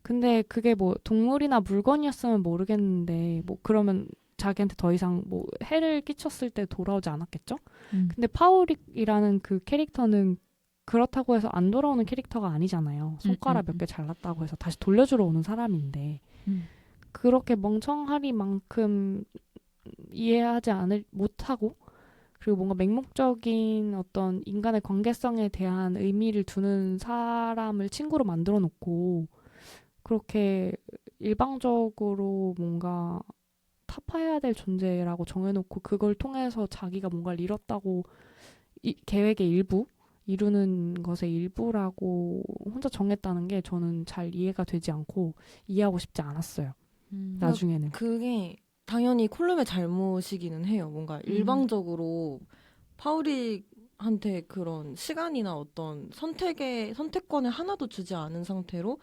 근데 그게 뭐 동물이나 물건이었으면 모르겠는데 뭐 그러면 자기한테 더 이상 뭐 해를 끼쳤을 때 돌아오지 않았겠죠? 근데 파워릭이라는 그 캐릭터는 그렇다고 해서 안 돌아오는 캐릭터가 아니잖아요. 손가락 몇 개 잘랐다고 해서 다시 돌려주러 오는 사람인데 그렇게 멍청하리만큼 이해하지 못하고 그리고 뭔가 맹목적인 어떤 인간의 관계성에 대한 의미를 두는 사람을 친구로 만들어 놓고 그렇게 일방적으로 뭔가 타파해야 될 존재라고 정해놓고 그걸 통해서 자기가 뭔가를 이뤘다고 계획의 일부 이루는 것의 일부라고 혼자 정했다는 게 저는 잘 이해가 되지 않고 이해하고 싶지 않았어요. 나중에는. 그게 당연히 콜룸의 잘못이기는 해요. 뭔가 일방적으로 파우릭한테 그런 시간이나 어떤 선택권을 하나도 주지 않은 상태로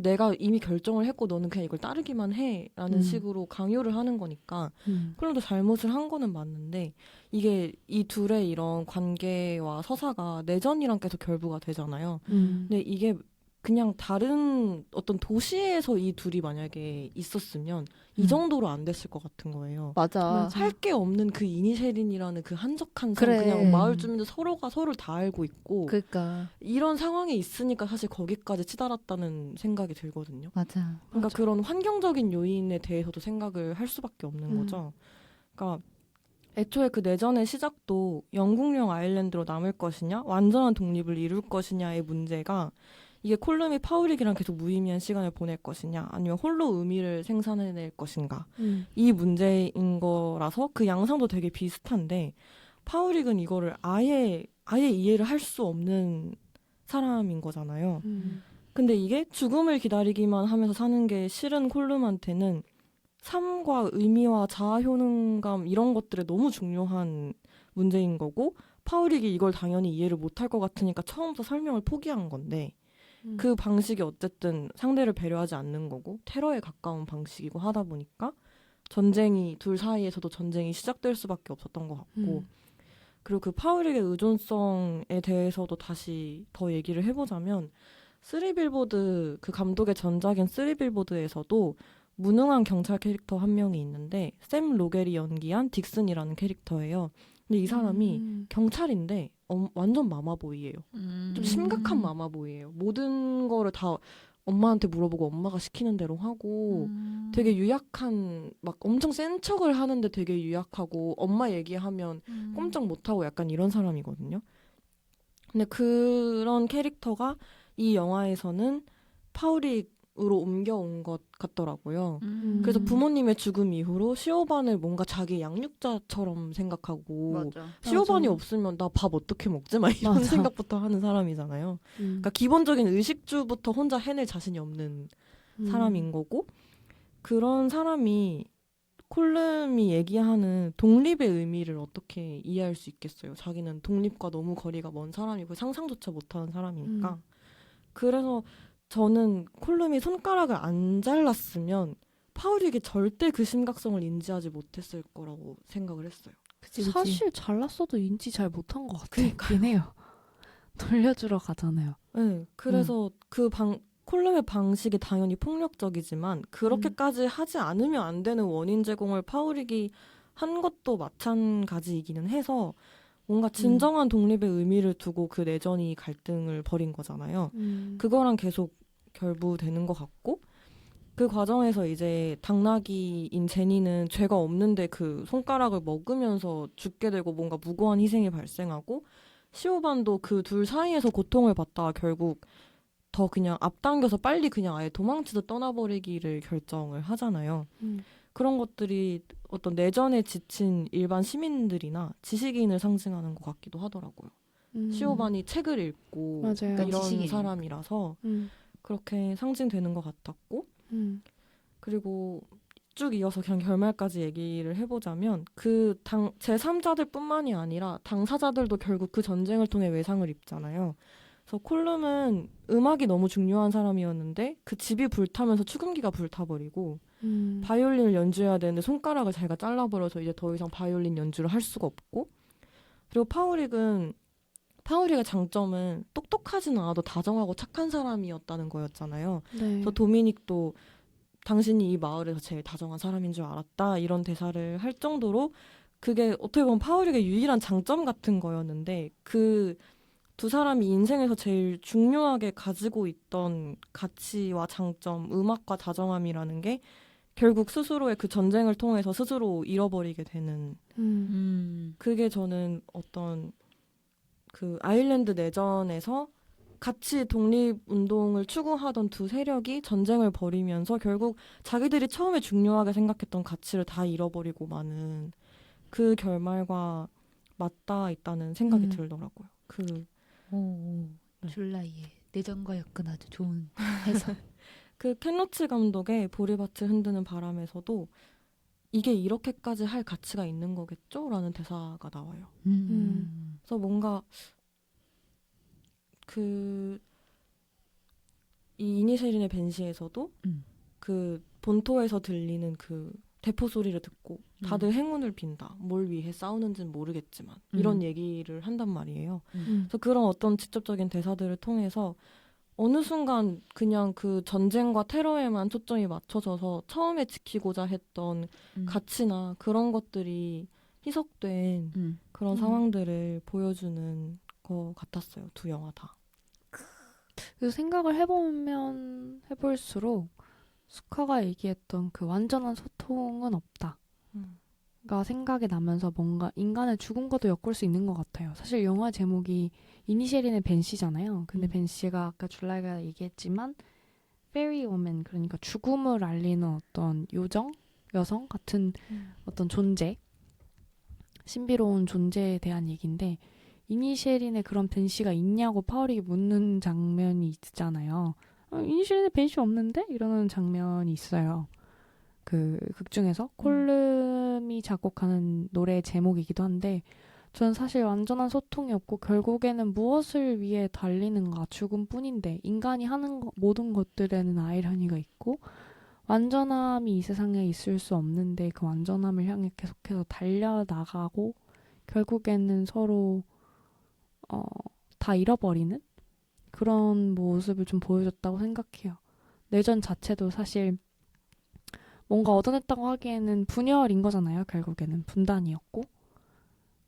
내가 이미 결정을 했고 너는 그냥 이걸 따르기만 해라는 식으로 강요를 하는 거니까 콜룸도 잘못을 한 거는 맞는데 이게 이 둘의 이런 관계와 서사가 내전이랑 계속 결부가 되잖아요. 근데 이게 그냥 다른 어떤 도시에서 이 둘이 만약에 있었으면 이 정도로 안 됐을 것 같은 거예요. 맞아. 할 게 없는 그 이니셰린이라는 그 한적한 그래. 삶, 그냥 마을 주민들 서로가 서로를 다 알고 있고 그니까. 이런 상황에 있으니까 사실 거기까지 치달았다는 생각이 들거든요. 맞아. 그러니까 그런 환경적인 요인에 대해서도 생각을 할 수밖에 없는 거죠. 그러니까 애초에 그 내전의 시작도 영국령 아일랜드로 남을 것이냐, 완전한 독립을 이룰 것이냐의 문제가 이게 콜룸이 파우릭이랑 계속 무의미한 시간을 보낼 것이냐 아니면 홀로 의미를 생산해낼 것인가 이 문제인 거라서 그 양상도 되게 비슷한데 파우릭은 이거를 아예 이해를 할 수 없는 사람인 거잖아요. 근데 이게 죽음을 기다리기만 하면서 사는 게 싫은 콜룸한테는 삶과 의미와 자아 효능감 이런 것들에 너무 중요한 문제인 거고 파우릭이 이걸 당연히 이해를 못할 것 같으니까 처음부터 설명을 포기한 건데 그 방식이 어쨌든 상대를 배려하지 않는 거고 테러에 가까운 방식이고 하다 보니까 둘 사이에서도 전쟁이 시작될 수밖에 없었던 것 같고 그리고 그 파우릭의 의존성에 대해서도 다시 더 얘기를 해보자면 쓰리빌보드 그 감독의 전작인 쓰리빌보드에서도 무능한 경찰 캐릭터 한 명이 있는데 샘 로겔이 연기한 딕슨이라는 캐릭터예요. 근데 이 사람이 경찰인데 완전 마마보이예요. 좀 심각한 마마보이예요. 모든 거를 다 엄마한테 물어보고 엄마가 시키는 대로 하고 되게 유약한 막 엄청 센 척을 하는데 되게 유약하고 엄마 얘기하면 꼼짝 못하고 약간 이런 사람이거든요. 근데 그런 캐릭터가 이 영화에서는 파우릭으로 옮겨온 것 같더라고요. 그래서 부모님의 죽음 이후로 시오반을 뭔가 자기 양육자처럼 생각하고 맞아. 시오반이 없으면 나 밥 어떻게 먹지? 막 이런 맞아. 생각부터 하는 사람이잖아요. 그러니까 기본적인 의식주부터 혼자 해낼 자신이 없는 사람인 거고 그런 사람이 콜름이 얘기하는 독립의 의미를 어떻게 이해할 수 있겠어요. 자기는 독립과 너무 거리가 먼 사람이고 상상조차 못하는 사람이니까. 그래서 저는 콜룸이 손가락을 안 잘랐으면 파우릭이 절대 그 심각성을 인지하지 못했을 거라고 생각을 했어요. 그치. 사실 잘랐어도 인지 잘 못한 것 같긴 해요. 돌려주러 가잖아요. 네, 그래서 콜룸의 방식이 당연히 폭력적이지만 그렇게까지 하지 않으면 안 되는 원인 제공을 파우릭이 한 것도 마찬가지이기는 해서 뭔가 진정한 독립의 의미를 두고 그 내전이 갈등을 벌인 거잖아요. 그거랑 계속 결부되는 것 같고 그 과정에서 이제 당나귀인 제니는 죄가 없는데 그 손가락을 먹으면서 죽게 되고 뭔가 무고한 희생이 발생하고 시오반도 그 둘 사이에서 고통을 받다가 결국 더 그냥 앞당겨서 빨리 그냥 아예 도망치듯 떠나버리기를 결정을 하잖아요. 그런 것들이 어떤 내전에 지친 일반 시민들이나 지식인을 상징하는 것 같기도 하더라고요. 시오반이 책을 읽고 맞아요. 이런 지식인. 사람이라서 그렇게 상징되는 것 같았고 그리고 쭉 이어서 그냥 결말까지 얘기를 해보자면 그 제3자들뿐만이 아니라 당사자들도 결국 그 전쟁을 통해 외상을 입잖아요. 그래서 콜룸은 음악이 너무 중요한 사람이었는데 그 집이 불타면서 축음기가 불타버리고 바이올린을 연주해야 되는데 손가락을 자기가 잘라버려서 이제 더 이상 바이올린 연주를 할 수가 없고, 그리고 파우릭의 장점은 똑똑하지는 않아도 다정하고 착한 사람이었다는 거였잖아요. 네. 그래서 도미닉도 당신이 이 마을에서 제일 다정한 사람인 줄 알았다 이런 대사를 할 정도로 그게 어떻게 보면 파우릭의 유일한 장점 같은 거였는데, 그 두 사람이 인생에서 제일 중요하게 가지고 있던 가치와 장점, 음악과 다정함이라는 게 결국 스스로의 그 전쟁을 통해서 스스로 잃어버리게 되는, 그게 저는 어떤 그 아일랜드 내전에서 같이 독립운동을 추구하던 두 세력이 전쟁을 벌이면서 결국 자기들이 처음에 중요하게 생각했던 가치를 다 잃어버리고 마는 그 결말과 맞닿아 있다는 생각이 들더라고요. 오, 줄라이의 내전과 엮은 아주 좋은 해석. 그 켄 로치 감독의 보리밭을 흔드는 바람에서도 이게 이렇게까지 할 가치가 있는 거겠죠? 라는 대사가 나와요. 그래서 뭔가 이 이니셰린의 벤시에서도 그 본토에서 들리는 그 대포 소리를 듣고 다들 행운을 빈다. 뭘 위해 싸우는지는 모르겠지만 이런 얘기를 한단 말이에요. 그래서 그런 어떤 직접적인 대사들을 통해서 어느 순간 그냥 그 전쟁과 테러에만 초점이 맞춰져서 처음에 지키고자 했던 가치나 그런 것들이 희석된 그런 상황들을 보여주는 것 같았어요. 두 영화 다. 그래서 생각을 해보면 해볼수록 스카가 얘기했던 그 완전한 소통은 없다. 가 생각이 나면서 뭔가 인간의 죽음과도 엮을 수 있는 것 같아요. 사실 영화 제목이 이니셜인의 벤시잖아요. 근데 벤시가 아까 줄라이가 얘기했지만 페리 오맨, 그러니까 죽음을 알리는 어떤 요정, 여성 같은 어떤 존재, 신비로운 존재에 대한 얘기인데, 이니셜인의 그런 벤시가 있냐고 파울이 묻는 장면이 있잖아요. 이니셜인의 벤시 없는데? 이러는 장면이 있어요. 그 극 중에서 콜름이 작곡하는 노래 제목이기도 한데, 저는 사실 완전한 소통이 없고 결국에는 무엇을 위해 달리는가, 죽음뿐인데 인간이 하는 모든 것들에는 아이러니가 있고 완전함이 이 세상에 있을 수 없는데 그 완전함을 향해 계속해서 달려나가고 결국에는 서로 다 잃어버리는 그런 모습을 좀 보여줬다고 생각해요. 내전 자체도 사실 뭔가 얻어냈다고 하기에는 분열인 거잖아요. 결국에는 분단이었고,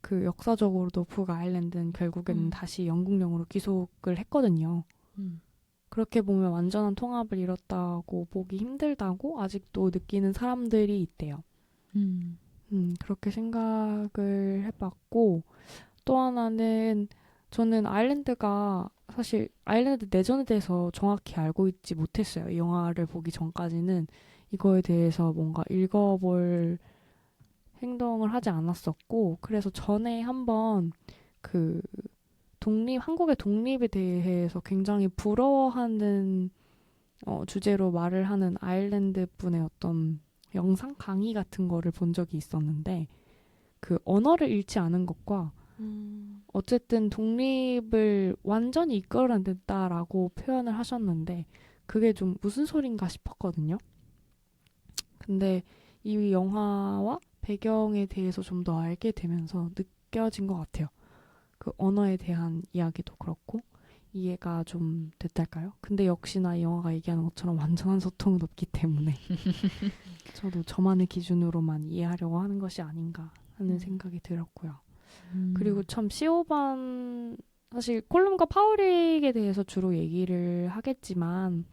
그 역사적으로도 북 아일랜드는 결국에는 다시 영국령으로 귀속을 했거든요. 그렇게 보면 완전한 통합을 이뤘다고 보기 힘들다고 아직도 느끼는 사람들이 있대요. 그렇게 생각을 해봤고, 또 하나는 저는 아일랜드가 사실 아일랜드 내전에 대해서 정확히 알고 있지 못했어요. 이 영화를 보기 전까지는 이거에 대해서 뭔가 읽어볼 행동을 하지 않았었고, 그래서 전에 한번 그 한국의 독립에 대해서 굉장히 부러워하는 주제로 말을 하는 아일랜드 분의 어떤 영상 강의 같은 거를 본 적이 있었는데, 그 언어를 잃지 않은 것과 어쨌든 독립을 완전히 이끌어낸다라고 표현을 하셨는데 그게 좀 무슨 소린가 싶었거든요. 근데 이 영화와 배경에 대해서 좀 더 알게 되면서 느껴진 것 같아요. 그 언어에 대한 이야기도 그렇고 이해가 좀 됐달까요? 근데 역시나 이 영화가 얘기하는 것처럼 완전한 소통은 없기 때문에 저도 저만의 기준으로만 이해하려고 하는 것이 아닌가 하는 생각이 들었고요. 그리고 참 시오반, 사실 콜룸과 파우릭에 대해서 주로 얘기를 하겠지만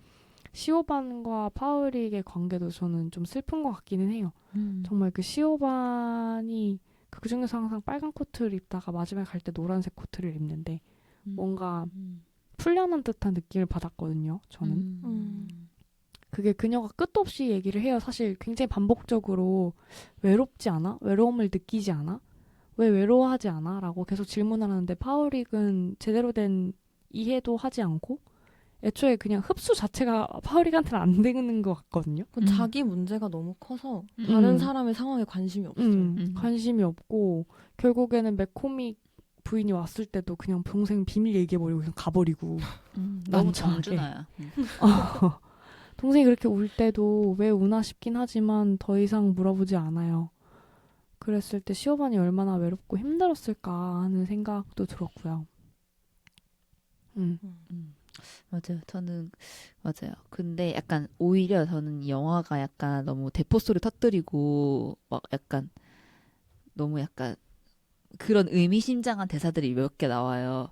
시오반과 파우릭의 관계도 저는 좀 슬픈 것 같기는 해요. 정말 그 시오반이 그 중에서 항상 빨간 코트를 입다가 마지막에 갈 때 노란색 코트를 입는데 뭔가 풀려난 듯한 느낌을 받았거든요. 저는. 그게 그녀가 끝도 없이 얘기를 해요. 사실 굉장히 반복적으로 외롭지 않아? 외로움을 느끼지 않아? 왜 외로워하지 않아? 라고 계속 질문을 하는데 파우릭은 제대로 된 이해도 하지 않고 애초에 그냥 흡수 자체가 파워릭한테는 안 되는 것 같거든요. 그 자기 문제가 너무 커서 다른 사람의 상황에 관심이 없어요. 관심이 없고 결국에는 맥코믹 부인이 왔을 때도 그냥 동생 비밀 얘기해버리고 그냥 가버리고 너무 난처하게. 정준하야. 동생이 그렇게 울 때도 왜 우나 싶긴 하지만 더 이상 물어보지 않아요. 그랬을 때 시오반이 얼마나 외롭고 힘들었을까 하는 생각도 들었고요. 맞아요. 저는 맞아요. 근데 약간 오히려 저는 이 영화가 약간 너무 대포소리 터뜨리고 막 약간 너무 약간 그런 의미심장한 대사들이 몇 개 나와요.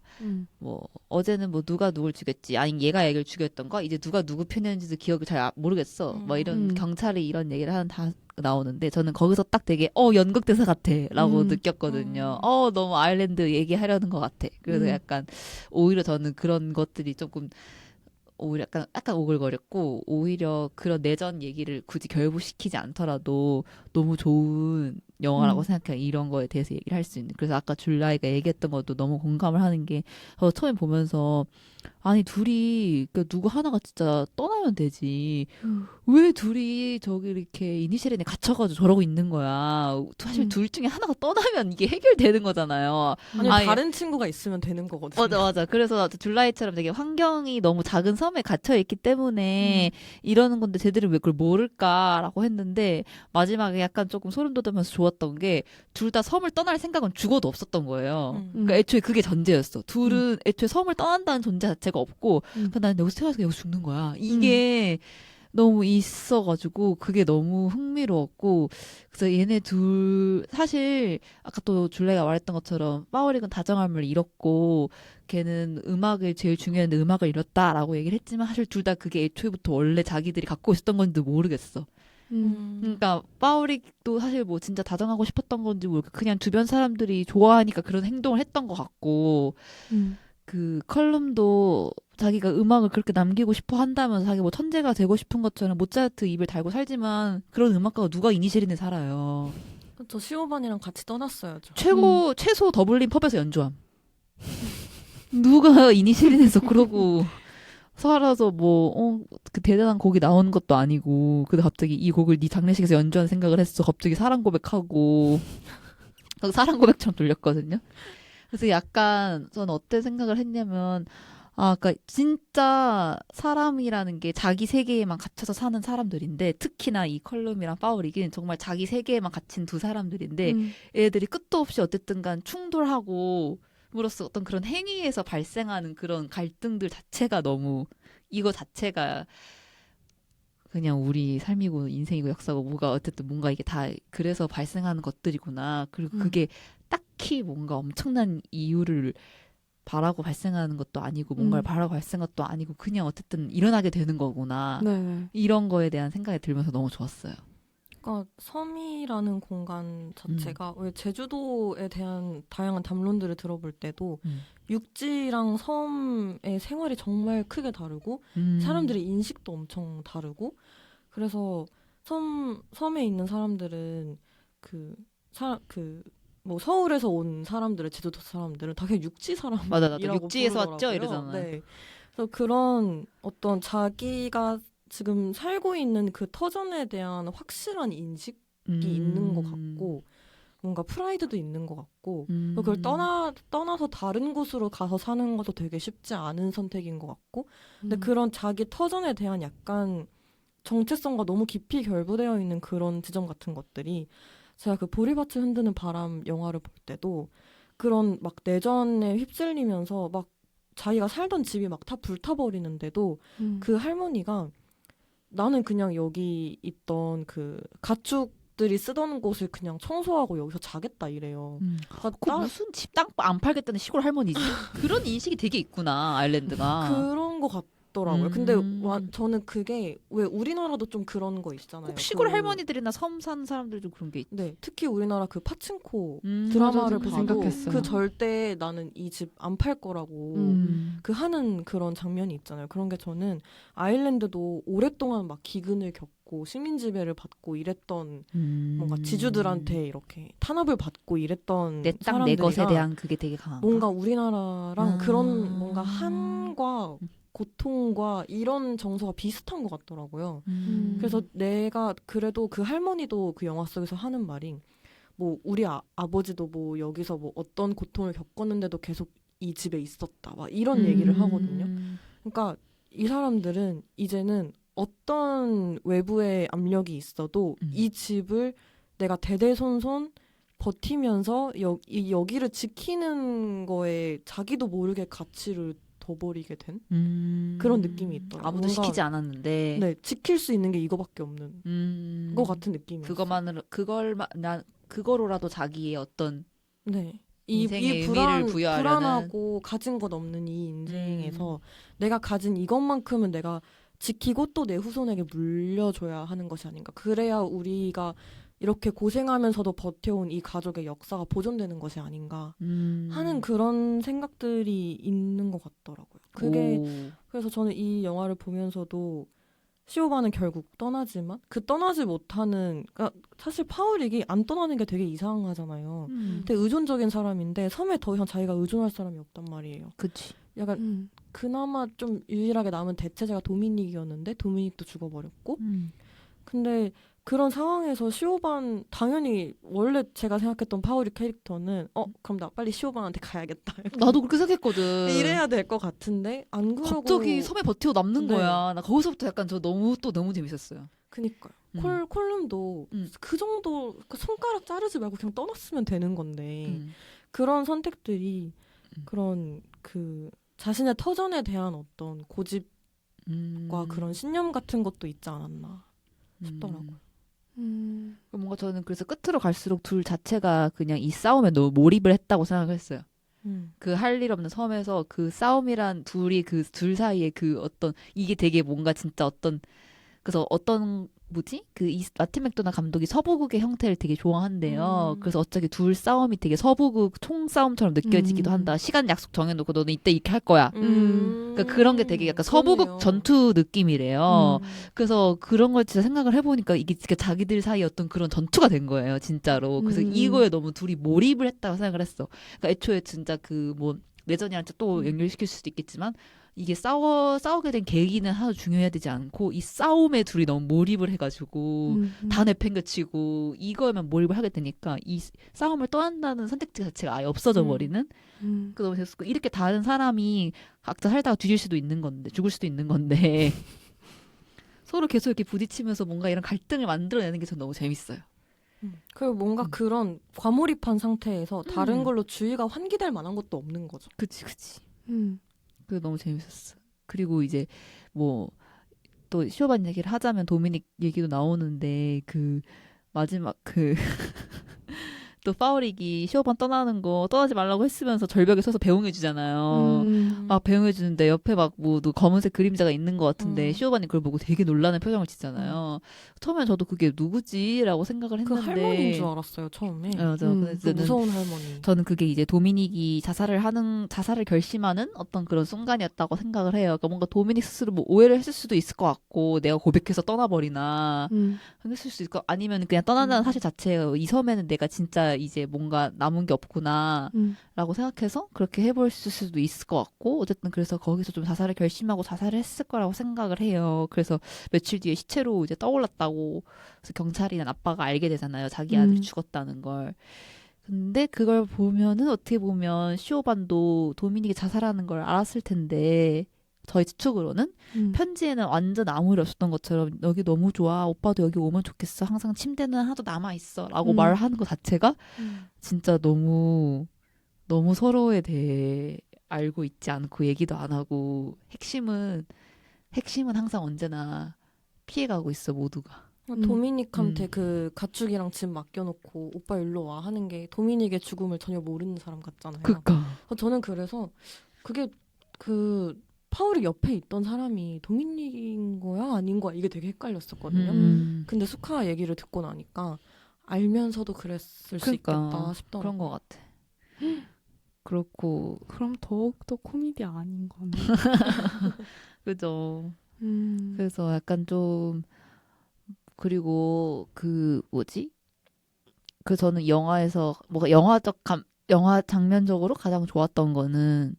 뭐 어제는 뭐 누가 누굴 죽였지, 아니 얘가 얘를 죽였던가, 이제 누가 누구 편이었는지도 기억을 잘 모르겠어. 뭐 이런 경찰이 이런 얘기를 하는 다 나오는데 저는 거기서 딱 되게 연극 대사 같아라고 느꼈거든요. 너무 아일랜드 얘기하려는 것 같아. 그래서 약간 오히려 저는 그런 것들이 조금 오히려 약간 오글거렸고, 오히려 그런 내전 얘기를 굳이 결부시키지 않더라도 너무 좋은 영화라고 생각해요. 이런 거에 대해서 얘기를 할 수 있는. 그래서 아까 줄라이가 얘기했던 것도 너무 공감을 하는 게, 처음에 보면서 아니 둘이 누구 하나가 진짜 떠나면 되지, 왜 둘이 저기 이렇게 이니셜인에 갇혀가지고 저러고 있는 거야. 사실 둘 중에 하나가 떠나면 이게 해결되는 거잖아요. 아니 다른 친구가 있으면 되는 거거든요. 맞아. 그래서 줄라이처럼 되게 환경이 너무 작은 섬에 갇혀 있기 때문에 이러는 건데 쟤들은 왜 그걸 모를까라고 했는데, 마지막에 약간 조금 소름 돋으면서 좋았던 게 둘 다 섬을 떠날 생각은 죽어도 없었던 거예요. 그러니까 애초에 그게 전제였어. 둘은 애초에 섬을 떠난다는 존재 자체가 없고 그냥 난 여기서 태어나서 여기서 죽는 거야. 이게 너무 있어가지고 그게 너무 흥미로웠고, 그래서 얘네 둘 사실 아까 또 줄레가 말했던 것처럼 파워릭은 다정함을 잃었고 걔는 음악을 제일 중요했는데 음악을 잃었다라고 얘기를 했지만, 사실 둘 다 그게 애초에부터 원래 자기들이 갖고 있었던 건지도 모르겠어. 그러니까 파워릭도 사실 뭐 진짜 다정하고 싶었던 건지 모르겠고 그냥 주변 사람들이 좋아하니까 그런 행동을 했던 것 같고, 그 컬럼도 자기가 음악을 그렇게 남기고 싶어 한다면서 자기 뭐 천재가 되고 싶은 것처럼 모차르트 입을 달고 살지만, 그런 음악가가 누가 이니셜인에 살아요. 그렇죠. 시오반이랑 같이 떠났어야죠. 최소 더블린 펍에서 연주함. 누가 이니셜인에서 그러고 살아서 그 대단한 곡이 나오는 것도 아니고, 근데 갑자기 이 곡을 네 장례식에서 연주하는 생각을 했어. 갑자기 사랑 고백하고 사랑 고백처럼 들렸거든요. 그래서 약간 저는 어때 생각을 했냐면, 그러니까 진짜 사람이라는 게 자기 세계에만 갇혀서 사는 사람들인데, 특히나 이 컬럼이랑 파워릭은 정말 자기 세계에만 갇힌 두 사람들인데, 애들이 끝도 없이 어쨌든 간 충돌하고 으로써 어떤 그런 행위에서 발생하는 그런 갈등들 자체가 너무, 이거 자체가 그냥 우리 삶이고 인생이고 역사고 뭐가 어쨌든 뭔가 이게 다 그래서 발생하는 것들이구나. 그리고 그게 딱히 뭔가 엄청난 이유를 바라고 발생하는 것도 아니고 뭔가를 바라고 발생한 것도 아니고 그냥 어쨌든 일어나게 되는 거구나. 네네. 이런 거에 대한 생각이 들면서 너무 좋았어요. 그러니까 섬이라는 공간 자체가 왜 제주도에 대한 다양한 담론들을 들어볼 때도 육지랑 섬의 생활이 정말 크게 다르고 사람들의 인식도 엄청 다르고, 그래서 섬에 있는 사람들은 뭐 서울에서 온 사람들은, 제주도 사람들은 다 그냥 육지 사람이라고 맞아, 나도 육지에서 왔죠 부르더라고요. 이러잖아. 네. 그래서 그런 어떤 자기가 지금 살고 있는 그 터전에 대한 확실한 인식이 있는 것 같고, 뭔가 프라이드도 있는 것 같고, 그걸 떠나서 다른 곳으로 가서 사는 것도 되게 쉽지 않은 선택인 것 같고, 근데 그런 자기 터전에 대한 약간 정체성과 너무 깊이 결부되어 있는 그런 지점 같은 것들이, 제가 그 보리밭을 흔드는 바람 영화를 볼 때도 그런 막 내전에 휩쓸리면서 막 자기가 살던 집이 막 다 불타버리는데도 그 할머니가 나는 그냥 여기 있던 그 가축들이 쓰던 곳을 그냥 청소하고 여기서 자겠다 이래요. 그 무슨 집 땅 안 팔겠다는 시골 할머니지? 그런 인식이 되게 있구나, 아일랜드가. 그런 것 같더라고요. 근데 저는 그게 왜 우리나라도 좀 그런 거 있잖아요. 꼭 시골 할머니들이나 섬 사는 사람들도 그런 게 있. 네, 특히 우리나라 그 파친코 드라마를 맞아, 봐도 생각했어요. 그 절대 나는 이 집 안 팔 거라고 그 하는 그런 장면이 있잖아요. 그런 게 저는 아일랜드도 오랫동안 막 기근을 겪고 시민 지배를 받고 이랬던 뭔가 지주들한테 이렇게 탄압을 받고 이랬던 내 땅 내 것에 사람들이라 대한 그게 되게 강한. 뭔가 우리나라랑 그런 뭔가 한과 고통과 이런 정서가 비슷한 것 같더라고요. 그래서 음. 내가 그래도 그 할머니도 그 영화 속에서 하는 말이 뭐 우리 아버지도 뭐 여기서 뭐 어떤 고통을 겪었는데도 계속 이 집에 있었다. 막 이런 얘기를 하거든요. 그러니까 이 사람들은 이제는 어떤 외부의 압력이 있어도 이 집을 내가 대대손손 버티면서 여기를 지키는 거에 자기도 모르게 가치를 둬버리게 된 그런 느낌이 있더라고요. 아무도 뭔가, 시키지 않았는데. 네, 지킬 수 있는 게 이거밖에 없는 것 같은 느낌이었어요. 그거로라도 자기의 어떤 네. 인생의 의미를 부여하려는. 불안하고 가진 것 없는 이 인생에서 내가 가진 이것만큼은 내가 지키고 또 내 후손에게 물려줘야 하는 것이 아닌가. 그래야 우리가 이렇게 고생하면서도 버텨온 이 가족의 역사가 보존되는 것이 아닌가 하는 그런 생각들이 있는 것 같더라고요. 그게 그래서 저는 이 영화를 보면서도 시오바는 결국 떠나지만 그 떠나지 못하는, 그러니까 사실 파울릭이 안 떠나는 게 되게 이상하잖아요. 되게 의존적인 사람인데 섬에 더 이상 자기가 의존할 사람이 없단 말이에요. 그치. 약간 그나마 좀 유일하게 남은 대체제가 도미닉이었는데 도미닉도 죽어버렸고 근데 그런 상황에서 시오반 당연히 원래 제가 생각했던 파울릭 캐릭터는 그럼 나 빨리 시오반한테 가야겠다. 나도 그렇게 생각했거든. 이래야 될 것 같은데 안 그러고 갑자기 섬에 버티고 남는 네. 거야. 나 거기서부터 약간 저 너무 재밌었어요. 그니까요. 음. 콜룸도 그 정도 그 손가락 자르지 말고 그냥 떠났으면 되는 건데 그런 선택들이 그런 그 자신의 터전에 대한 어떤 고집과 그런 신념 같은 것도 있지 않았나 싶더라고요. 뭔가 저는 그래서 끝으로 갈수록 둘 자체가 그냥 이 싸움에 너무 몰입을 했다고 생각을 했어요. 그 할 일 없는 섬에서 그 싸움이란 둘이 그 둘 사이에 그 어떤 이게 되게 뭔가 진짜 어떤 그래서 어떤 뭐지? 이 마틴 맥도나 감독이 서부극의 형태를 되게 좋아한대요. 그래서 어차피 둘 싸움이 되게 서부극 총싸움처럼 느껴지기도 한다. 시간 약속 정해놓고 너는 이때 이렇게 할 거야. 그러니까 그런 게 되게 약간 서부극 그렇네요. 전투 느낌이래요. 그래서 그런 걸 진짜 생각을 해보니까 이게 진짜 자기들 사이에 어떤 그런 전투가 된 거예요, 진짜로. 그래서 이거에 너무 둘이 몰입을 했다고 생각을 했어. 그러니까 애초에 진짜 그 뭐 내전이랑 또 연결시킬 수도 있겠지만 이게 싸우게 된 계기는 하나도 중요해야 되지 않고 이 싸움에 둘이 너무 몰입을 해가지고 다 내팽겨치고 이거에만 몰입을 하게 되니까 이 싸움을 떠난다는 선택지 자체가 아예 없어져 버리는 그 너무 재밌었고 이렇게 다른 사람이 각자 살다가 뒤질 수도 있는 건데 죽을 수도 있는 건데 서로 계속 이렇게 부딪히면서 뭔가 이런 갈등을 만들어내는 게 전 너무 재밌어요. 그리고 뭔가 그런 과몰입한 상태에서 다른 걸로 주의가 환기될 만한 것도 없는 거죠. 그치. 그게 너무 재밌었어. 그리고 이제 뭐 또 시오반 얘기를 하자면 도미닉 얘기도 나오는데 그 마지막 그 또 파울릭이 시오반 떠나지 말라고 했으면서 절벽에 서서 배웅해 주잖아요. 막 배웅해 주는데 옆에 막 뭐 검은색 그림자가 있는 것 같은데 시오반이 그걸 보고 되게 놀라는 표정을 짓잖아요. 처음엔 저도 그게 누구지라고 생각을 그 했는데 할머니인 줄 알았어요 처음에. 맞아. 근데 그 무서운 할머니. 저는 그게 이제 도미닉이 자살을 결심하는 어떤 그런 순간이었다고 생각을 해요. 그러니까 뭔가 도미닉 스스로 뭐 오해를 했을 수도 있을 것 같고 내가 고백해서 떠나버리나 했을 수 있고 아니면 그냥 떠난다는 사실 자체예요. 이 섬에는 내가 진짜 이제 뭔가 남은 게 없구나 라고 생각해서 그렇게 해볼 수도 있을 것 같고 어쨌든 그래서 거기서 좀 자살을 결심하고 자살을 했을 거라고 생각을 해요. 그래서 며칠 뒤에 시체로 이제 떠올랐다고 그래서 경찰이나 아빠가 알게 되잖아요. 자기 아들이 죽었다는 걸. 근데 그걸 보면은 어떻게 보면 시오반도 도미닉이 자살하는 걸 알았을 텐데 저희 추측으로는 편지에는 완전 아무 일 없었던 것처럼 여기 너무 좋아 오빠도 여기 오면 좋겠어 항상 침대는 하나도 남아있어 라고 말하는 것 자체가 진짜 너무 서로에 대해 알고 있지 않고 얘기도 안 하고 핵심은 항상 언제나 피해가고 있어 모두가. 도미닉한테 그 가축이랑 집 맡겨놓고 오빠 일로 와 하는 게 도미닉의 죽음을 전혀 모르는 사람 같잖아요. 그니까. 저는 그래서 그게 그 파울이 옆에 있던 사람이 도미닉인 거야 아닌 거야 이게 되게 헷갈렸었거든요. 근데 수카 얘기를 듣고 나니까 알면서도 그랬을 수 있겠다 싶더라고요. 그런 것 같아. 그렇고 그럼 더욱더 코미디 아닌 거네. 그죠. 그래서 약간 좀 그리고 그 뭐지? 그 저는 영화에서 뭐가 영화 장면적으로 가장 좋았던 거는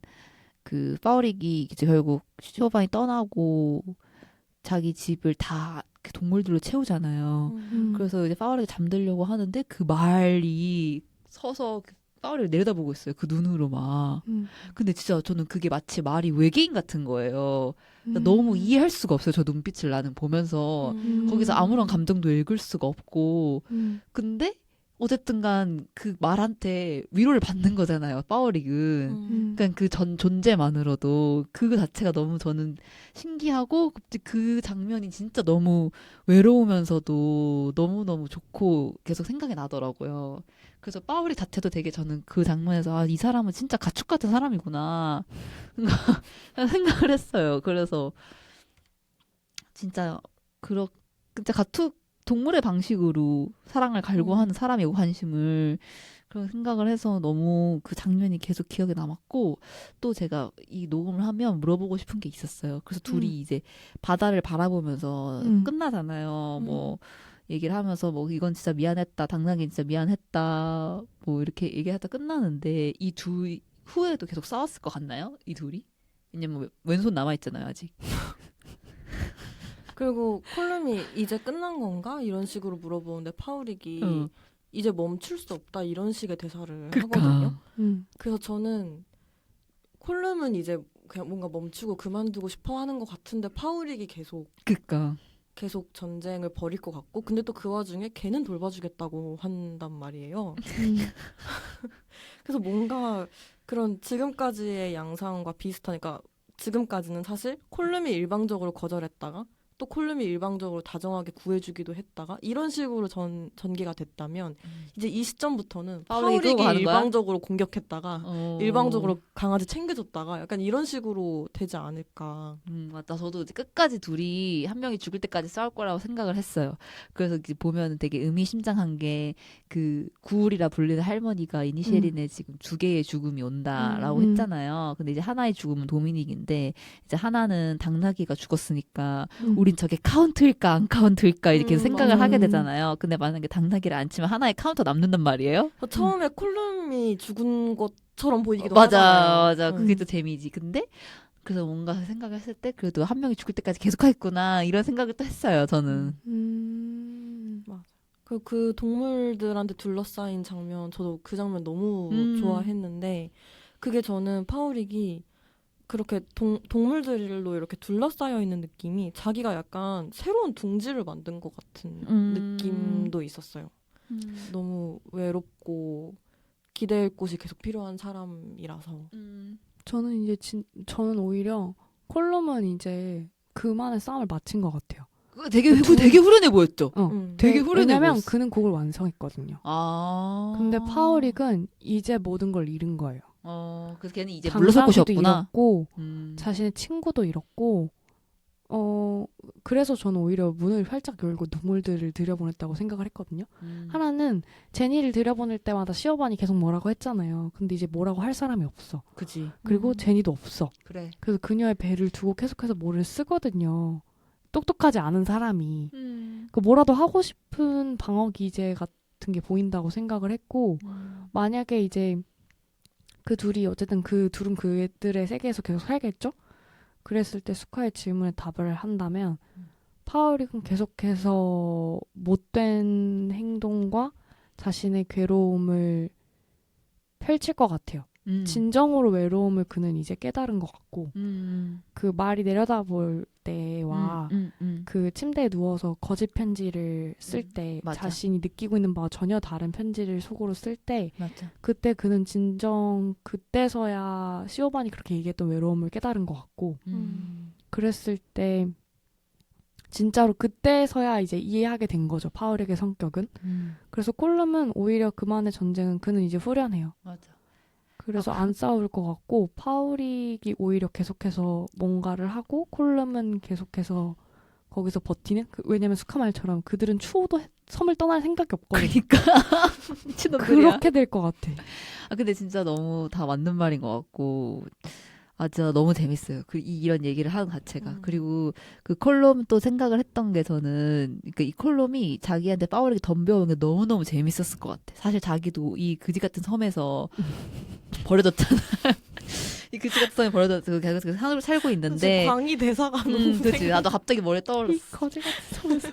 그 파워릭이 이제 결국 시오반이 떠나고 자기 집을 다 그 동물들로 채우잖아요. 그래서 이제 파워릭이 잠들려고 하는데 그 말이 서서 그 파워릭을 내려다보고 있어요. 그 눈으로 막. 근데 진짜 저는 그게 마치 말이 외계인 같은 거예요. 그러니까 너무 이해할 수가 없어요. 저 눈빛을 나는 보면서. 거기서 아무런 감정도 읽을 수가 없고. 근데 어쨌든 간 그 말한테 위로를 받는 거잖아요. 파워릭은. 그러니까 그 존재만으로도 그 자체가 너무 저는 신기하고 그 장면이 진짜 너무 외로우면서도 너무너무 좋고 계속 생각이 나더라고요. 그래서 파워릭 자체도 되게 저는 그 장면에서 아, 이 사람은 진짜 가축 같은 사람이구나 생각을 했어요. 그래서 진짜 진짜 동물의 방식으로 사랑을 갈구하는 사람의 관심을 그런 생각을 해서 너무 그 장면이 계속 기억에 남았고 또 제가 이 녹음을 하면 물어보고 싶은 게 있었어요. 그래서 둘이 이제 바다를 바라보면서 끝나잖아요. 뭐 얘기를 하면서 뭐 이건 진짜 미안했다, 당나귀 진짜 미안했다, 뭐 이렇게 얘기하다 끝나는데 이 둘 후에도 계속 싸웠을 것 같나요? 이 둘이? 왜냐면 왼손 남아 있잖아요 아직. 그리고 콜룸이 이제 끝난 건가? 이런 식으로 물어보는데 파우릭이 이제 멈출 수 없다 이런 식의 대사를 하거든요. 그래서 저는 콜룸은 이제 그냥 뭔가 멈추고 그만두고 싶어 하는 것 같은데 파우릭이 계속 전쟁을 벌일 것 같고 근데 또 그 와중에 걔는 돌봐주겠다고 한단 말이에요. 그래서 뭔가 그런 지금까지의 양상과 비슷하니까 지금까지는 사실 콜룸이 일방적으로 거절했다가 또 콜룸이 일방적으로 다정하게 구해주기도 했다가 이런 식으로 전개가 됐다면 이제 이 시점부터는 파우릭이 일방적으로 공격했다가 일방적으로 강아지 챙겨줬다가 약간 이런 식으로 되지 않을까. 맞다. 저도 이제 끝까지 둘이 한 명이 죽을 때까지 싸울 거라고 생각을 했어요. 그래서 이제 보면 되게 의미심장한 게 그 구울이라 불리는 할머니가 이니셰린의 지금 두 개의 죽음이 온다라고 했잖아요. 근데 이제 하나의 죽음은 도미닉인데 이제 하나는 당나귀가 죽었으니까 우린 저게 카운트일까 안 카운트일까 이렇게 생각을 하게 되잖아요. 근데 만약에 당나귀를 안 치면 하나의 카운터 남는단 말이에요. 처음에 콜룸이 죽은 것처럼 보이기도 맞아, 하잖아요. 맞아. 그게 또 재미지. 근데 그래서 뭔가 생각을 했을 때 그래도 한 명이 죽을 때까지 계속 하겠구나 이런 생각을 또 했어요. 저는. 맞아. 그 동물들한테 둘러싸인 장면 저도 그 장면 너무 좋아했는데 그게 저는 파우릭이 그렇게 동물들로 이렇게 둘러싸여 있는 느낌이 자기가 약간 새로운 둥지를 만든 것 같은 느낌도 있었어요. 너무 외롭고 기댈 곳이 계속 필요한 사람이라서. 저는 오히려 콜룸은 이제 그만의 싸움을 마친 것 같아요. 되게 후련해 보였죠. 되게 후련해 왜냐면 보였어. 그는 곡을 완성했거든요. 근데 파우릭은 이제 모든 걸 잃은 거예요. 그래서 걔는 이제 물러설 곳이 없구나. 잃었고 자신의 친구도 잃었고 그래서 저는 오히려 문을 활짝 열고 동물들을 들여보냈다고 생각을 했거든요. 하나는 제니를 들여보낼 때마다 시어반이 계속 뭐라고 했잖아요. 근데 이제 뭐라고 할 사람이 없어. 그치. 그리고 제니도 없어. 그래. 그래서 그녀의 배를 두고 계속해서 뭐를 쓰거든요. 똑똑하지 않은 사람이. 그 뭐라도 하고 싶은 방어 기제 같은 게 보인다고 생각을 했고 만약에 이제 그 둘이 어쨌든 그 둘은 그들의 세계에서 계속 살겠죠? 그랬을 때 스카의 질문에 답을 한다면 파우릭은 계속해서 못된 행동과 자신의 괴로움을 펼칠 것 같아요. 진정으로 외로움을 그는 이제 깨달은 것 같고 그 말이 내려다볼 때와 그 침대에 누워서 거짓 편지를 쓸 때 자신이 느끼고 있는 바와 전혀 다른 편지를 속으로 쓸 때 그때 그는 그때서야 시오반이 그렇게 얘기했던 외로움을 깨달은 것 같고 그랬을 때 진짜로 그때서야 이제 이해하게 된 거죠. 파울에게 성격은. 그래서 콜룸은 오히려 그만의 전쟁은 그는 이제 후련해요. 맞아. 그래서 안 싸울 것 같고 파우릭이 오히려 계속해서 뭔가를 하고 콜룸은 계속해서 거기서 버티는? 왜냐면 수카 말처럼 그들은 추호도 섬을 떠날 생각이 없거든요. 그러니까 미친놈들이야. 그렇게 될 것 같아. 근데 진짜 너무 다 맞는 말인 것 같고 진짜 너무 재밌어요. 이런 얘기를 하는 자체가. 그리고 그 콜롬 또 생각을 했던 게 저는 그러니까 이 콜롬이 자기한테 파워릭이 덤벼오는 게 너무너무 재밌었을 것 같아. 사실 자기도 이 그지 같은 섬에서 버려졌잖아요. 이 그치 같은 상황이 벌어져서 계속 산으로 살고 있는데 광희 대사가 너무 그치. 나도 갑자기 머리에 떠올랐어. 이 거지 같은 섬에서.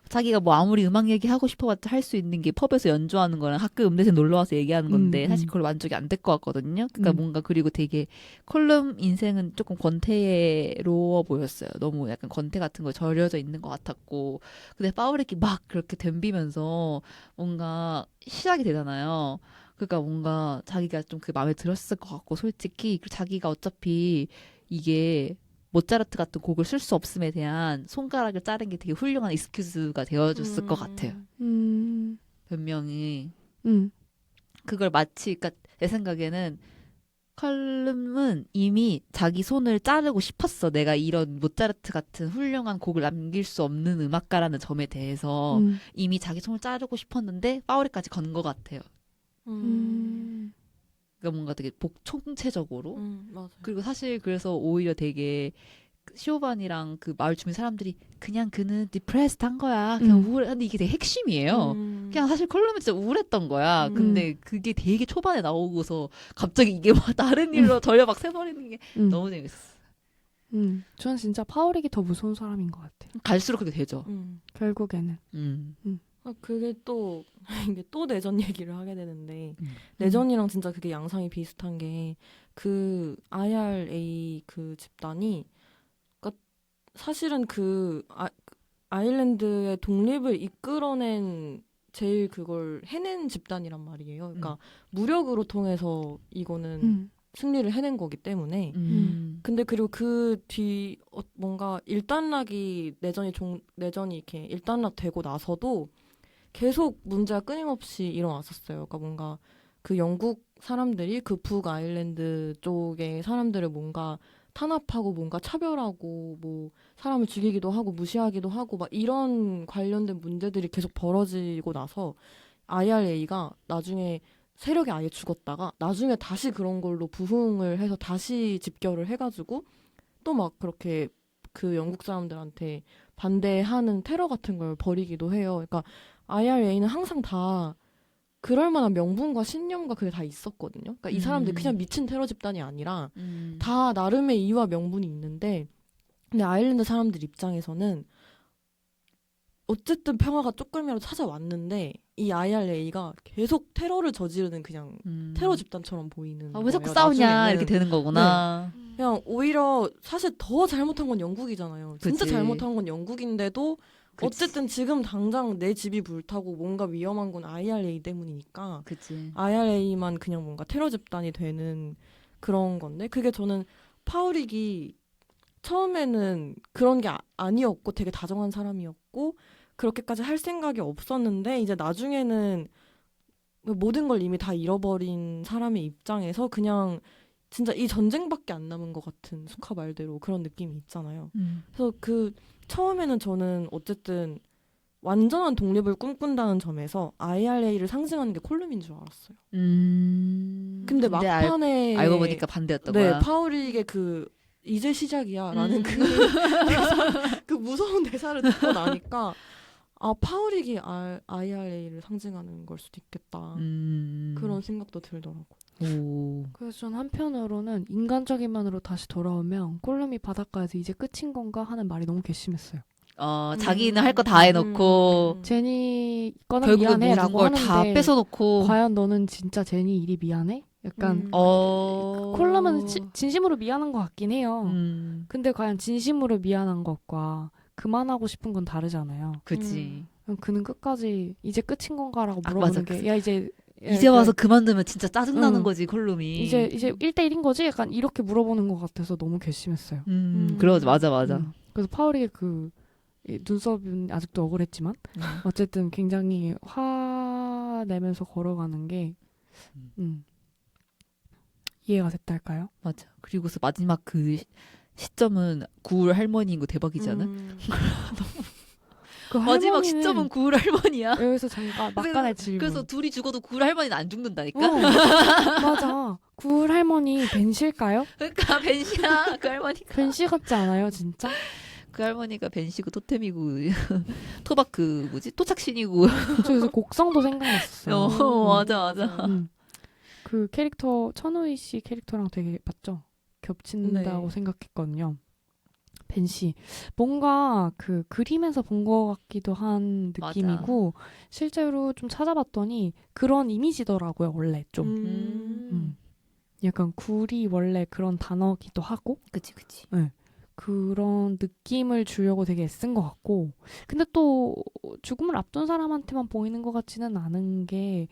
자기가 뭐 아무리 음악 얘기하고 싶어봤자 할 수 있는 게 펍에서 연주하는 거랑 학교 음대생 놀러와서 얘기하는 건데 사실 그걸 만족이 안 될 것 같거든요. 그러니까 뭔가 그리고 되게 콜룸 인생은 조금 권태로워 보였어요. 너무 약간 권태 같은 거 절여져 있는 것 같았고 근데 파우렉이 막 그렇게 덤비면서 뭔가 시작이 되잖아요. 그러니까 뭔가 자기가 좀 그 마음에 들었을 것 같고 솔직히 그리고 자기가 어차피 이게 모차르트 같은 곡을 쓸 수 없음에 대한 손가락을 자른 게 되게 훌륭한 익스큐즈가 되어줬을 것 같아요. 변명이. 그걸 마치, 그러니까 내 생각에는 컬름은 이미 자기 손을 자르고 싶었어. 내가 이런 모차르트 같은 훌륭한 곡을 남길 수 없는 음악가라는 점에 대해서 이미 자기 손을 자르고 싶었는데 파우리까지 건 것 같아요. 그러니까 뭔가 되게 총체적으로. 맞아요. 그리고 사실 그래서 오히려 되게 시오반이랑 그 마을 주민 사람들이 그냥 그는 디프레스드 한 거야. 그냥 우울해. 근데 이게 되게 핵심이에요. 그냥 사실 컬럼은 진짜 우울했던 거야. 근데 그게 되게 초반에 나오고서 갑자기 이게 막 다른 일로 전혀 막 새버리는 게 너무 재밌었어. 저는 진짜 파우릭이 더 무서운 사람인 것 같아요. 갈수록 그렇게 되죠. 결국에는. 그게 또 이게 또 내전 얘기를 하게 되는데 내전이랑 진짜 그게 양상이 비슷한 게 그 IRA 그 집단이 그러니까 사실은 그 아일랜드의 독립을 이끌어낸 제일 그걸 해낸 집단이란 말이에요. 그러니까 무력으로 통해서 이거는 승리를 해낸 거기 때문에. 근데 그리고 그 뒤 뭔가 일단락이 내전이 이렇게 일단락되고 나서도 계속 문제가 끊임없이 일어났었어요. 그러니까 뭔가 그 영국 사람들이 그 북 아일랜드 쪽의 사람들을 뭔가 탄압하고 뭔가 차별하고 뭐 사람을 죽이기도 하고 무시하기도 하고 막 이런 관련된 문제들이 계속 벌어지고 나서 IRA가 나중에 세력이 아예 죽었다가 나중에 다시 그런 걸로 부흥을 해서 다시 집결을 해가지고 또 막 그렇게 그 영국 사람들한테 반대하는 테러 같은 걸 벌이기도 해요. 그러니까 IRA는 항상 다 그럴 만한 명분과 신념과 그게 다 있었거든요. 그러니까 이 사람들이 그냥 미친 테러 집단이 아니라 다 나름의 이유와 명분이 있는데 근데 아일랜드 사람들 입장에서는 어쨌든 평화가 조금이라도 찾아왔는데 이 IRA가 계속 테러를 저지르는 그냥 테러 집단처럼 보이는 왜 자꾸 거예요, 싸우냐 나중에는. 이렇게 되는 거구나. 그냥 오히려 사실 더 잘못한 건 영국이잖아요. 진짜 그치. 잘못한 건 영국인데도 그치. 어쨌든 지금 당장 내 집이 불타고 뭔가 위험한 건 IRA 때문이니까 그치. IRA만 그냥 뭔가 테러 집단이 되는 그런 건데 그게 저는 파우릭이 처음에는 그런 게 아니었고 되게 다정한 사람이었고 그렇게까지 할 생각이 없었는데 이제 나중에는 모든 걸 이미 다 잃어버린 사람의 입장에서 그냥 진짜 이 전쟁밖에 안 남은 것 같은 수카 말대로 그런 느낌이 있잖아요. 그래서 그 처음에는 저는 어쨌든 완전한 독립을 꿈꾼다는 점에서 IRA를 상징하는 게 콜룸인 줄 알았어요. 근데 막판에 알고 보니까 반대였던 네, 거야. 파우릭의 그 이제 시작이야라는 그 무서운 대사를 듣고 나니까 아 파우릭이 IRA를 상징하는 걸 수도 있겠다. 그런 생각도 들더라고요. 오. 그래서 전 한편으로는 인간적인 면으로 다시 돌아오면 콜룸이 바닷가에서 이제 끝인 건가 하는 말이 너무 괘씸했어요. 자기는 할 거 다 해놓고 제니 거는 결국은 모든 미안해라고 걸 다 하는데 뺏어놓고 과연 너는 진짜 제니 일이 미안해? 약간 콜룸은 진심으로 미안한 것 같긴 해요. 근데 과연 진심으로 미안한 것과 그만하고 싶은 건 다르잖아요. 그치. 그는 끝까지 이제 끝인 건가라고 맞아. 물어보는 게 야 이제 와서 그만두면 진짜 짜증나는 거지 콜룸이. 이제 1대1인 거지? 약간 이렇게 물어보는 것 같아서 너무 괘씸했어요. 그러지 맞아. 그래서 파우릭의 이 눈썹은 아직도 억울했지만 어쨌든 굉장히 화내면서 걸어가는 게 이해가 됐달까요? 맞아. 그리고서 마지막 그 시점은 구울 할머니인 거 대박이지 않아? 그 마지막 할머니는 시점은 구울 할머니야. 여기서 잠깐 막간의 질문. 그래서 둘이 죽어도 구울 할머니는 안 죽는다니까? 맞아. 구울 할머니 벤실까요? 그러니까 벤시야 그 할머니가. 벤시 같지 않아요 진짜? 그 할머니가 벤시고 토템이고 토박 그 뭐지 토착신이고. 저 그래서 곡성도 생각났었어요. 맞아. 그 캐릭터 천우희 씨 캐릭터랑 되게 맞죠? 겹친다고 네. 생각했거든요. 벤 씨. 뭔가 그 그림에서 본 것 같기도 한 느낌이고 실제로 좀 찾아봤더니 그런 이미지더라고요. 원래 좀. 약간 굴이 원래 그런 단어기도 하고 그치 그치. 그런 느낌을 주려고 되게 애쓴 것 같고 근데 또 죽음을 앞둔 사람한테만 보이는 것 같지는 않은 게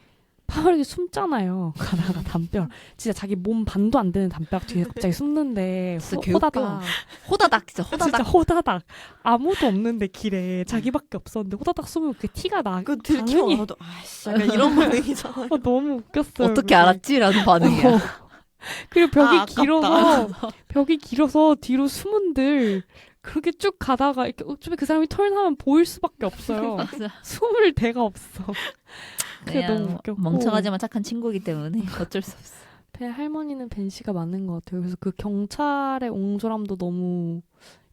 파울이 숨잖아요. 가다가 담벼락 진짜 자기 몸 반도 안 되는 담벼락 뒤에 갑자기 숨는데 진짜 개웃겨. 호다닥 호다닥 진짜 호다닥. 진짜 호다닥 아무도 없는데 길에 자기밖에 없었는데 호다닥 숨으면 그 티가 나. 그 들키면 당연히. 알아도 아씨 약간 이런 반응이잖아요. 너무 웃겼어요. 어떻게 그게. 알았지라는 반응이야. 그리고 벽이 아, 아깝다. 벽이 길어서 뒤로 숨은들 그렇게 쭉 가다가 이렇게 어차피 그 사람이 턴하면 보일 수밖에 없어요. 맞아. 숨을 데가 없어. 그게 그냥 너무 웃겼고. 멍청하지만 착한 친구이기 때문에 어쩔 수 없어. 할머니는 벤 씨가 맞는 것 같아요. 그래서 그 경찰의 옹졸함도 너무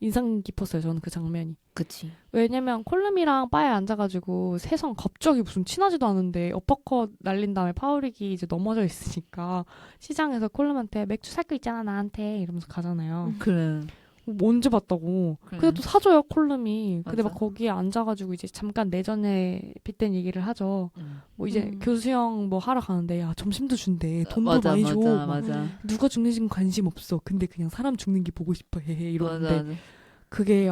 인상 깊었어요. 저는 그 장면이. 그치. 왜냐면 콜룸이랑 바에 앉아가지고 세상 갑자기 무슨 친하지도 않은데 어퍼컷 날린 다음에 파우릭이 이제 넘어져 있으니까 시장에서 콜룸한테 맥주 살 거 있잖아 나한테 이러면서 가잖아요. 그래. 언제 봤다고. 그래. 근데 또 사줘요 콜룸이. 근데 맞아. 막 거기에 앉아가지고 이제 잠깐 내전에 빗댄 얘기를 하죠. 뭐 이제 음. 교수형 뭐 하러 가는데 야 점심도 준대. 돈도 맞아 많이 줘. 맞아 막 맞아. 누가 죽는지는 관심 없어. 근데 그냥 사람 죽는 게 보고 싶어. 헤헤 이러는데 맞아. 그게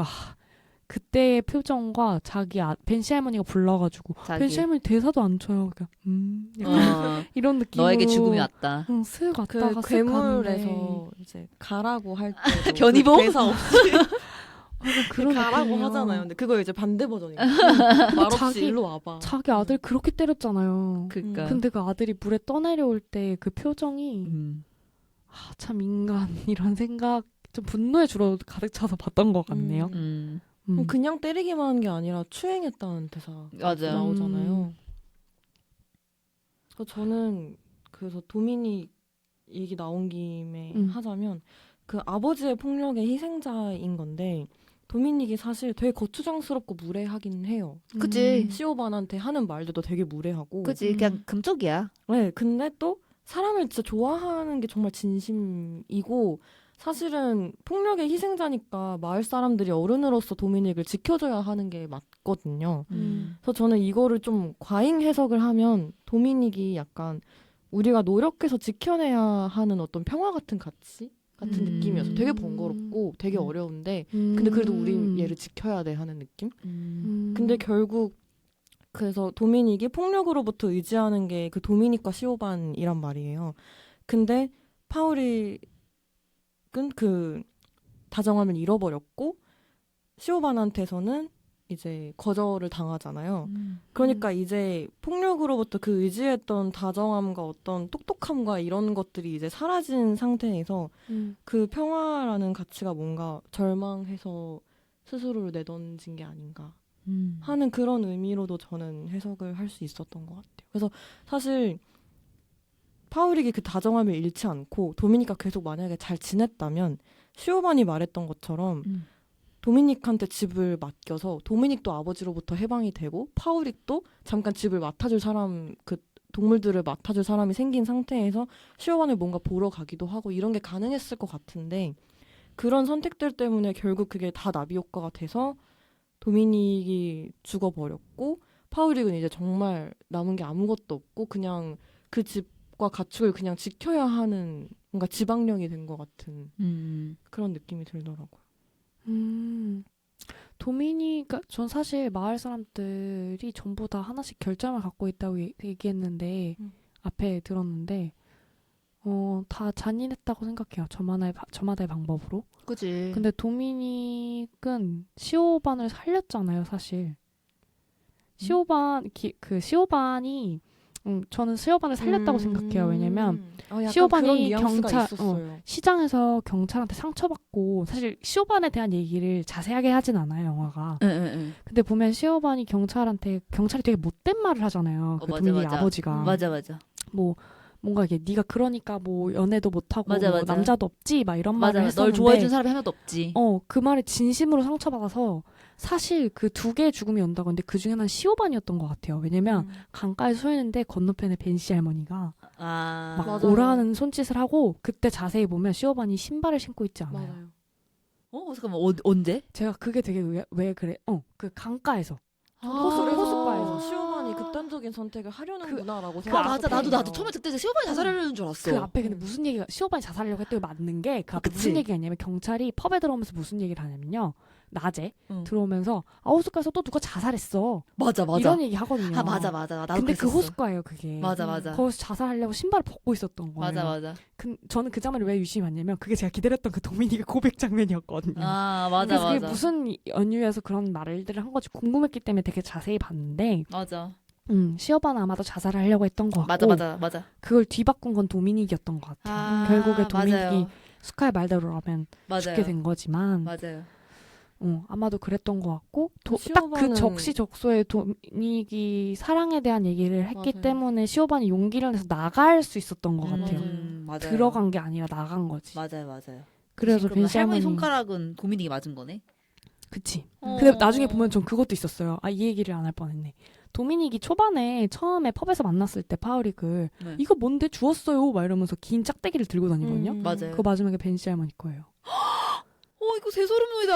그때의 표정과 자기 벤시 할머니가 불러가지고 벤시 할머니 대사도 안 쳐요. 그냥 약간 이런 느낌으로 너에게 죽음이 왔다. 응, 슥 그 왔다가 슥 가는데 괴물에서 이제 가라고 할 때 변희봉? 대사 없이 그런 가라고 느낌이에요. 하잖아요. 근데 그거 이제 반대 버전이에요. 말없이 자기- 일로 와봐. 자기 아들 그렇게 때렸잖아요. 그러니까. 근데 그 아들이 물에 떠내려올 때 그 표정이 참 인간 이런 생각 좀 분노에 주로 가득 차서 봤던 것 같네요. 그냥 때리기만 한 게 아니라 추행했다는 대사 맞아. 나오잖아요. 저는 그래서 도미닉 얘기 나온 김에 하자면 그 아버지의 폭력의 희생자인 건데 도미닉이 사실 되게 거추장스럽고 무례하긴 해요. 그치. 시오반한테 하는 말들도 되게 무례하고. 그치. 그냥 금쪽이야. 네, 근데 또 사람을 진짜 좋아하는 게 정말 진심이고 사실은 폭력의 희생자니까 마을 사람들이 어른으로서 도미닉을 지켜줘야 하는 게 맞거든요. 그래서 저는 이거를 좀 과잉 해석을 하면 도미닉이 약간 우리가 노력해서 지켜내야 하는 어떤 평화 같은 가치 같은 느낌이어서 되게 번거롭고 되게 어려운데 근데 그래도 우린 얘를 지켜야 돼 하는 느낌? 근데 결국 그래서 도미닉이 폭력으로부터 의지하는 게 그 도미닉과 시오반이란 말이에요. 근데 파울이 그 다정함을 잃어버렸고 시오반한테서는 이제 거절을 당하잖아요. 그러니까 이제 폭력으로부터 그 의지했던 다정함과 어떤 똑똑함과 이런 것들이 이제 사라진 상태에서 그 평화라는 가치가 뭔가 절망해서 스스로를 내던진 게 아닌가 하는 그런 의미로도 저는 해석을 할 수 있었던 것 같아요. 그래서 사실 파울릭이 그 다정함을 잃지 않고 도미닉과 계속 만약에 잘 지냈다면 시오반이 말했던 것처럼 도미닉한테 집을 맡겨서 도미닉도 아버지로부터 해방이 되고 파울릭도 잠깐 집을 맡아줄 사람 그 동물들을 맡아줄 사람이 생긴 상태에서 시오반을 뭔가 보러 가기도 하고 이런 게 가능했을 것 같은데 그런 선택들 때문에 결국 그게 다 나비 효과가 돼서 도미닉이 죽어버렸고 파울릭은 이제 정말 남은 게 아무것도 없고 그냥 그 집과 가축을 그냥 지켜야 하는 뭔가 지방령이 된 것 같은 그런 느낌이 들더라고요. 도미니가 전 사실 마을 사람들이 전부 다 하나씩 결점을 갖고 있다고 얘기했는데 앞에 들었는데 다 잔인했다고 생각해요. 저마다의 방법으로. 그치. 근데 도미닉은 시오반을 살렸잖아요, 사실. 시오반이 저는 시오반을 살렸다고 생각해요. 왜냐면 시오반이 시장에서 경찰한테 상처받고 사실 시오반에 대한 얘기를 자세하게 하진 않아요, 영화가. 근데 보면 시오반이 경찰이 되게 못된 말을 하잖아요. 그 도미닉 아버지가. 맞아. 뭔가 이게 네가 그러니까 뭐 연애도 못하고 맞아. 남자도 없지 막 이런 말을 했었는데 널 좋아해준 사람이 하나도 없지. 그 말에 진심으로 상처받아서 사실 그 두 개의 죽음이 온다고 했는데 그 중에 하나는 시오반이었던 것 같아요. 왜냐면 강가에 서 있는데 건너편에 벤시 할머니가 막 맞아요. 오라는 손짓을 하고 그때 자세히 보면 시오반이 신발을 신고 있지 않아요. 맞아요. 잠깐만 언제? 제가 그게 되게 왜 그래? 그 강가에서 호숫가에서 호숫가에서. 시오반이 극단적인 선택을 하려는구나라고 맞아 생각했거든요. 나도 처음에 그때 시오반이 자살하려는 줄 알았어. 그 앞에 근데 무슨 얘기가 시오반이 자살하려고 했던 게 맞는 게 그 앞에 무슨 그치. 얘기가 있냐면 경찰이 펍에 들어오면서 무슨 얘기를 하냐면요. 낮에 응. 들어오면서 호숫가에서 또 누가 자살했어. 맞아 이런 얘기 하거든요. 맞아 나도 근데 그 그랬었어. 호숫가예요 그게. 맞아 거기서 자살하려고 신발을 벗고 있었던 거예요. 맞아 저는 그 장면을 왜 유심히 봤냐면 그게 제가 기다렸던 그 도미닉의 고백 장면이었거든요. 맞아 그래서 그게 무슨 연유에서 그런 말들을 한 건지 궁금했기 때문에 되게 자세히 봤는데 맞아 시어바는 아마도 자살을 하려고 했던 것 같고 맞아 그걸 뒤바꾼 건 도미닉이었던 것 같아요. 결국에 도미닉이 맞아요. 스카의 말대로라면 죽게 된 거지만 맞아요. 아마도 그랬던 것 같고 딱 그 시오바는 적시적소에 도미닉이 사랑에 대한 얘기를 했기 맞아요. 때문에 시오바는 용기를 내서 나갈 수 있었던 것 같아요. 맞아요. 들어간 게 아니라 나간 거지. 맞아요. 그래서 그럼 벤시 할머니 할머니 손가락은 도미닉이 맞은 거네. 그치. 어. 근데 나중에 보면 전 그것도 있었어요. 이 얘기를 안 할 뻔했네. 도미닉이 초반에 처음에 펍에서 만났을 때 파우릭을 네. 이거 뭔데 주웠어요? 막 이러면서 긴 짝대기를 들고 다니거든요. 맞아요. 그거 마지막에 벤시 할머니 거예요. 이거 새소름이다.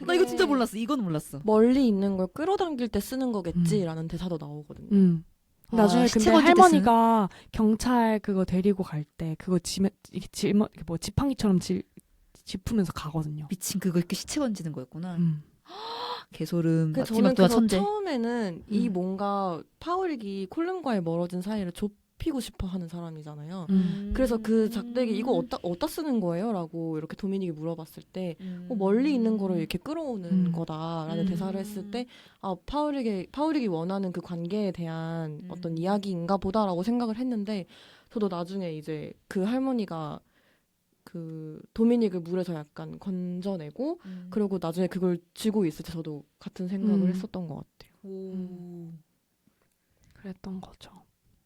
나 이거 진짜 몰랐어. 이건 몰랐어. 멀리 있는 걸 끌어당길 때 쓰는 거겠지라는 대사도 나오거든요. 나중에 시체 근데 건질 때 할머니가 경찰 그거 데리고 갈 때 그거 지팡이처럼 짚으면서 가거든요. 미친 그거 이렇게 시체 건지는 거였구나. 개소름. 그 마지막 저는 동안 그래서 천재. 처음에는 이 뭔가 파우릭이 콜름과의 멀어진 사이를 좁히고 싶어 하는 사람이잖아요. 그래서 그 작대기 이거 어디다 쓰는 거예요? 라고 이렇게 도미닉이 물어봤을 때 멀리 있는 거를 이렇게 끌어오는 거다라는 대사를 했을 때 파우릭이 원하는 그 관계에 대한 어떤 이야기인가 보다라고 생각을 했는데 저도 나중에 이제 그 할머니가 그 도미닉을 물에서 약간 건져내고 그리고 나중에 그걸 쥐고 있을 때 저도 같은 생각을 했었던 것 같아요. 그랬던 거죠.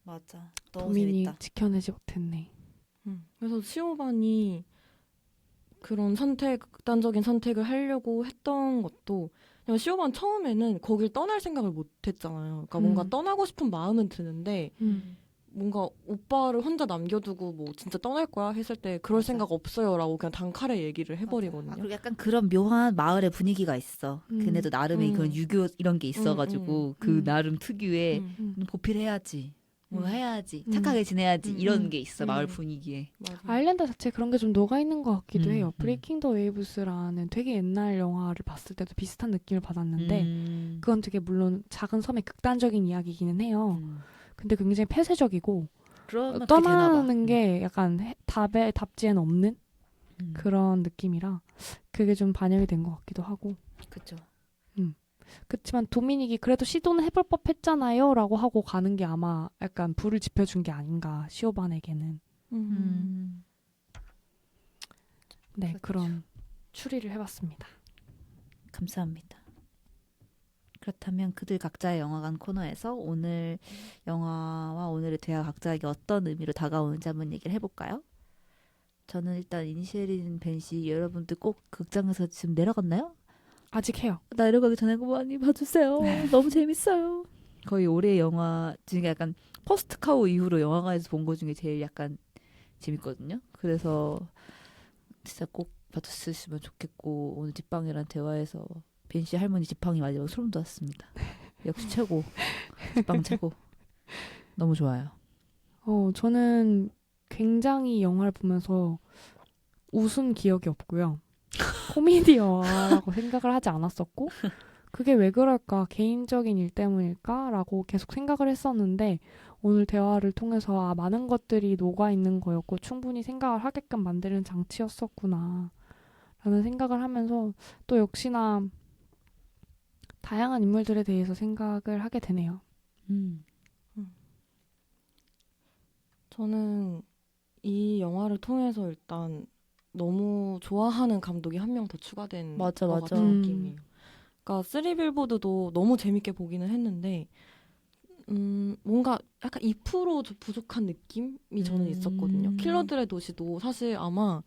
맞아. 너무 도미닉 재밌다. 지켜내지 못했네. 그래서 시오반이 그런 극단적인 선택을 하려고 했던 것도 그냥 시오반 처음에는 거길 떠날 생각을 못 했잖아요. 그러니까 뭔가 떠나고 싶은 마음은 드는데 뭔가 오빠를 혼자 남겨두고 뭐 진짜 떠날 거야 했을 때 그럴 생각 없어요라고 그냥 단칼에 얘기를 해버리거든요. 그리고 약간 그런 묘한 마을의 분위기가 있어. 걔네도 나름의 그런 유교 이런 게 있어가지고 그 나름 특유의 보필해야지. 뭐 해야지. 착하게 지내야지. 이런 게 있어. 마을 분위기에. 맞아요. 아일랜드 자체 그런 게 좀 녹아있는 것 같기도 해요. 음. 브레이킹 더 웨이브스라는 되게 옛날 영화를 봤을 때도 비슷한 느낌을 받았는데 그건 되게 물론 작은 섬의 극단적인 이야기이기는 해요. 근데 굉장히 폐쇄적이고 그러면 떠나는 게 약간 답지에는 없는 그런 그런 느낌이라 그게 좀 반영이 된 것 같기도 하고 그죠. 그렇지만 도미닉이 그래도 시도는 해볼 법했잖아요 라고 하고 가는 게 아마 약간 불을 지펴준 게 아닌가 시오반에게는 네 그렇죠. 그런 추리를 해봤습니다. 감사합니다. 그렇다면 그들 각자의 영화관 코너에서 오늘 영화와 오늘의 대화 각자에게 어떤 의미로 다가오는지 한번 얘기를 해볼까요? 저는 일단 이니셜인 벤시 여러분들 꼭 극장에서 지금 내려갔나요? 아직 해요. 내려가기 전에 그거 많이 봐주세요. 너무 재밌어요. 거의 올해 영화 중에 약간 퍼스트 카우 이후로 영화관에서 본 거 중에 제일 약간 재밌거든요. 그래서 진짜 꼭 봐주셨으면 좋겠고 오늘 뒷방이란 대화에서 벤시 할머니 지팡이 맞으면 소름 돋았습니다. 역시 최고. 뒷방 최고. 너무 좋아요. 저는 굉장히 영화를 보면서 웃은 기억이 없고요. 코미디 영화라고 생각을 하지 않았었고 그게 왜 그럴까? 개인적인 일 때문일까? 라고 계속 생각을 했었는데 오늘 대화를 통해서 많은 것들이 녹아있는 거였고 충분히 생각을 하게끔 만드는 장치였었구나 라는 생각을 하면서 또 역시나 다양한 인물들에 대해서 생각을 하게 되네요. 저는 이 영화를 통해서 일단 너무 좋아하는 감독이 한 명 더 추가된 맞아, 것 맞아. 같은 느낌이에요. 그러니까 쓰리 빌보드도 너무 재밌게 보기는 했는데 뭔가 약간 2% 부족한 느낌이 저는 있었거든요. 킬러들의 도시도 사실 아마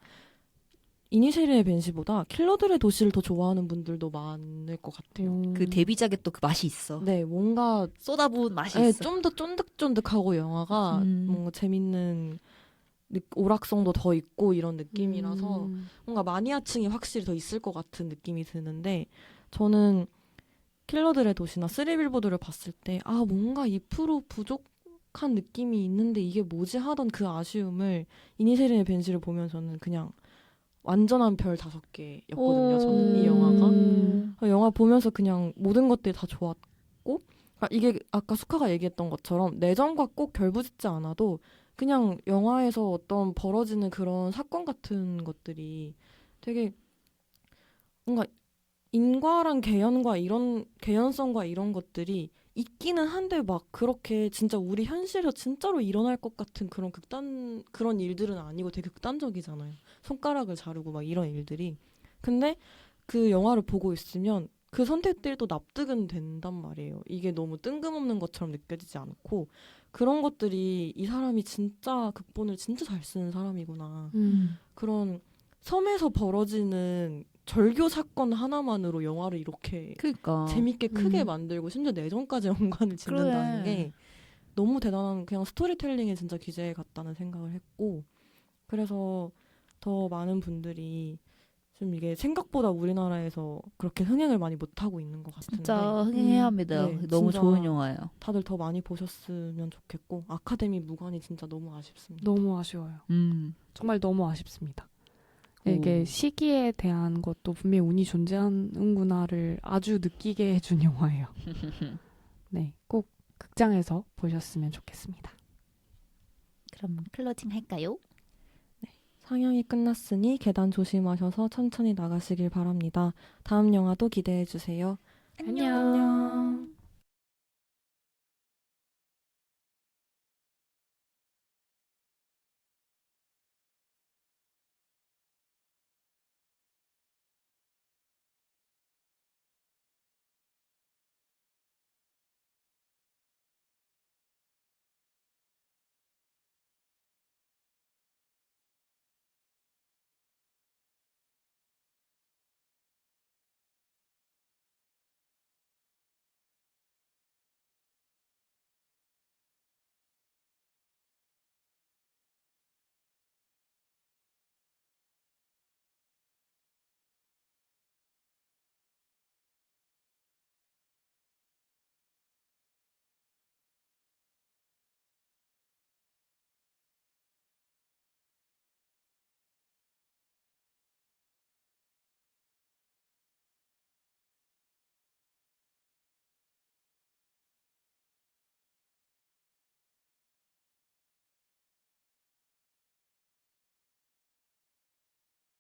이니쉐린의 벤시보다 킬러들의 도시를 더 좋아하는 분들도 많을 것 같아요. 그 데뷔작에 또 그 맛이 있어. 네, 뭔가 쏟아부은 맛이 네, 있어. 좀 더 쫀득쫀득하고 영화가 뭔가 재밌는 오락성도 더 있고 이런 느낌이라서 뭔가 마니아층이 확실히 더 있을 것 같은 느낌이 드는데 저는 킬러들의 도시나 쓰리 빌보드를 봤을 때 뭔가 2% 부족한 느낌이 있는데 이게 뭐지 하던 그 아쉬움을 이니쉐린의 벤시를 보면서는 그냥 완전한 별 5개였거든요. 저는 이 영화가. 영화 보면서 그냥 모든 것들이 다 좋았고 이게 아까 수카가 얘기했던 것처럼 내전과 꼭 결부짓지 않아도 그냥 영화에서 어떤 벌어지는 그런 사건 같은 것들이 되게 뭔가 인과랑 개연과 이런 개연성과 이런 것들이 있기는 한데 막 그렇게 진짜 우리 현실에서 진짜로 일어날 것 같은 그런 일들은 아니고 되게 극단적이잖아요. 손가락을 자르고 막 이런 일들이. 근데 그 영화를 보고 있으면 그 선택들도 납득은 된단 말이에요. 이게 너무 뜬금없는 것처럼 느껴지지 않고 그런 것들이 이 사람이 진짜 극본을 진짜 잘 쓰는 사람이구나. 그런 섬에서 벌어지는 절교 사건 하나만으로 영화를 이렇게 그러니까 재밌게 크게 만들고 심지어 내전까지 연관을 짓는다는 그래. 게 너무 대단한 그냥 스토리텔링에 진짜 기재 같다는 생각을 했고 그래서 더 많은 분들이 좀 이게 생각보다 우리나라에서 그렇게 흥행을 많이 못하고 있는 것 같은데 진짜 흥행해야 합니다. 네, 너무 진짜 좋은 영화예요. 다들 더 많이 보셨으면 좋겠고 아카데미 무관이 진짜 너무 아쉽습니다. 너무 아쉬워요. 정말 너무 아쉽습니다. 이게 오. 시기에 대한 것도 분명히 운이 존재하는구나를 아주 느끼게 해준 영화예요. 네, 꼭 극장에서 보셨으면 좋겠습니다. 그럼 클로징 할까요? 상영이 끝났으니 계단 조심하셔서 천천히 나가시길 바랍니다. 다음 영화도 기대해 주세요. 안녕.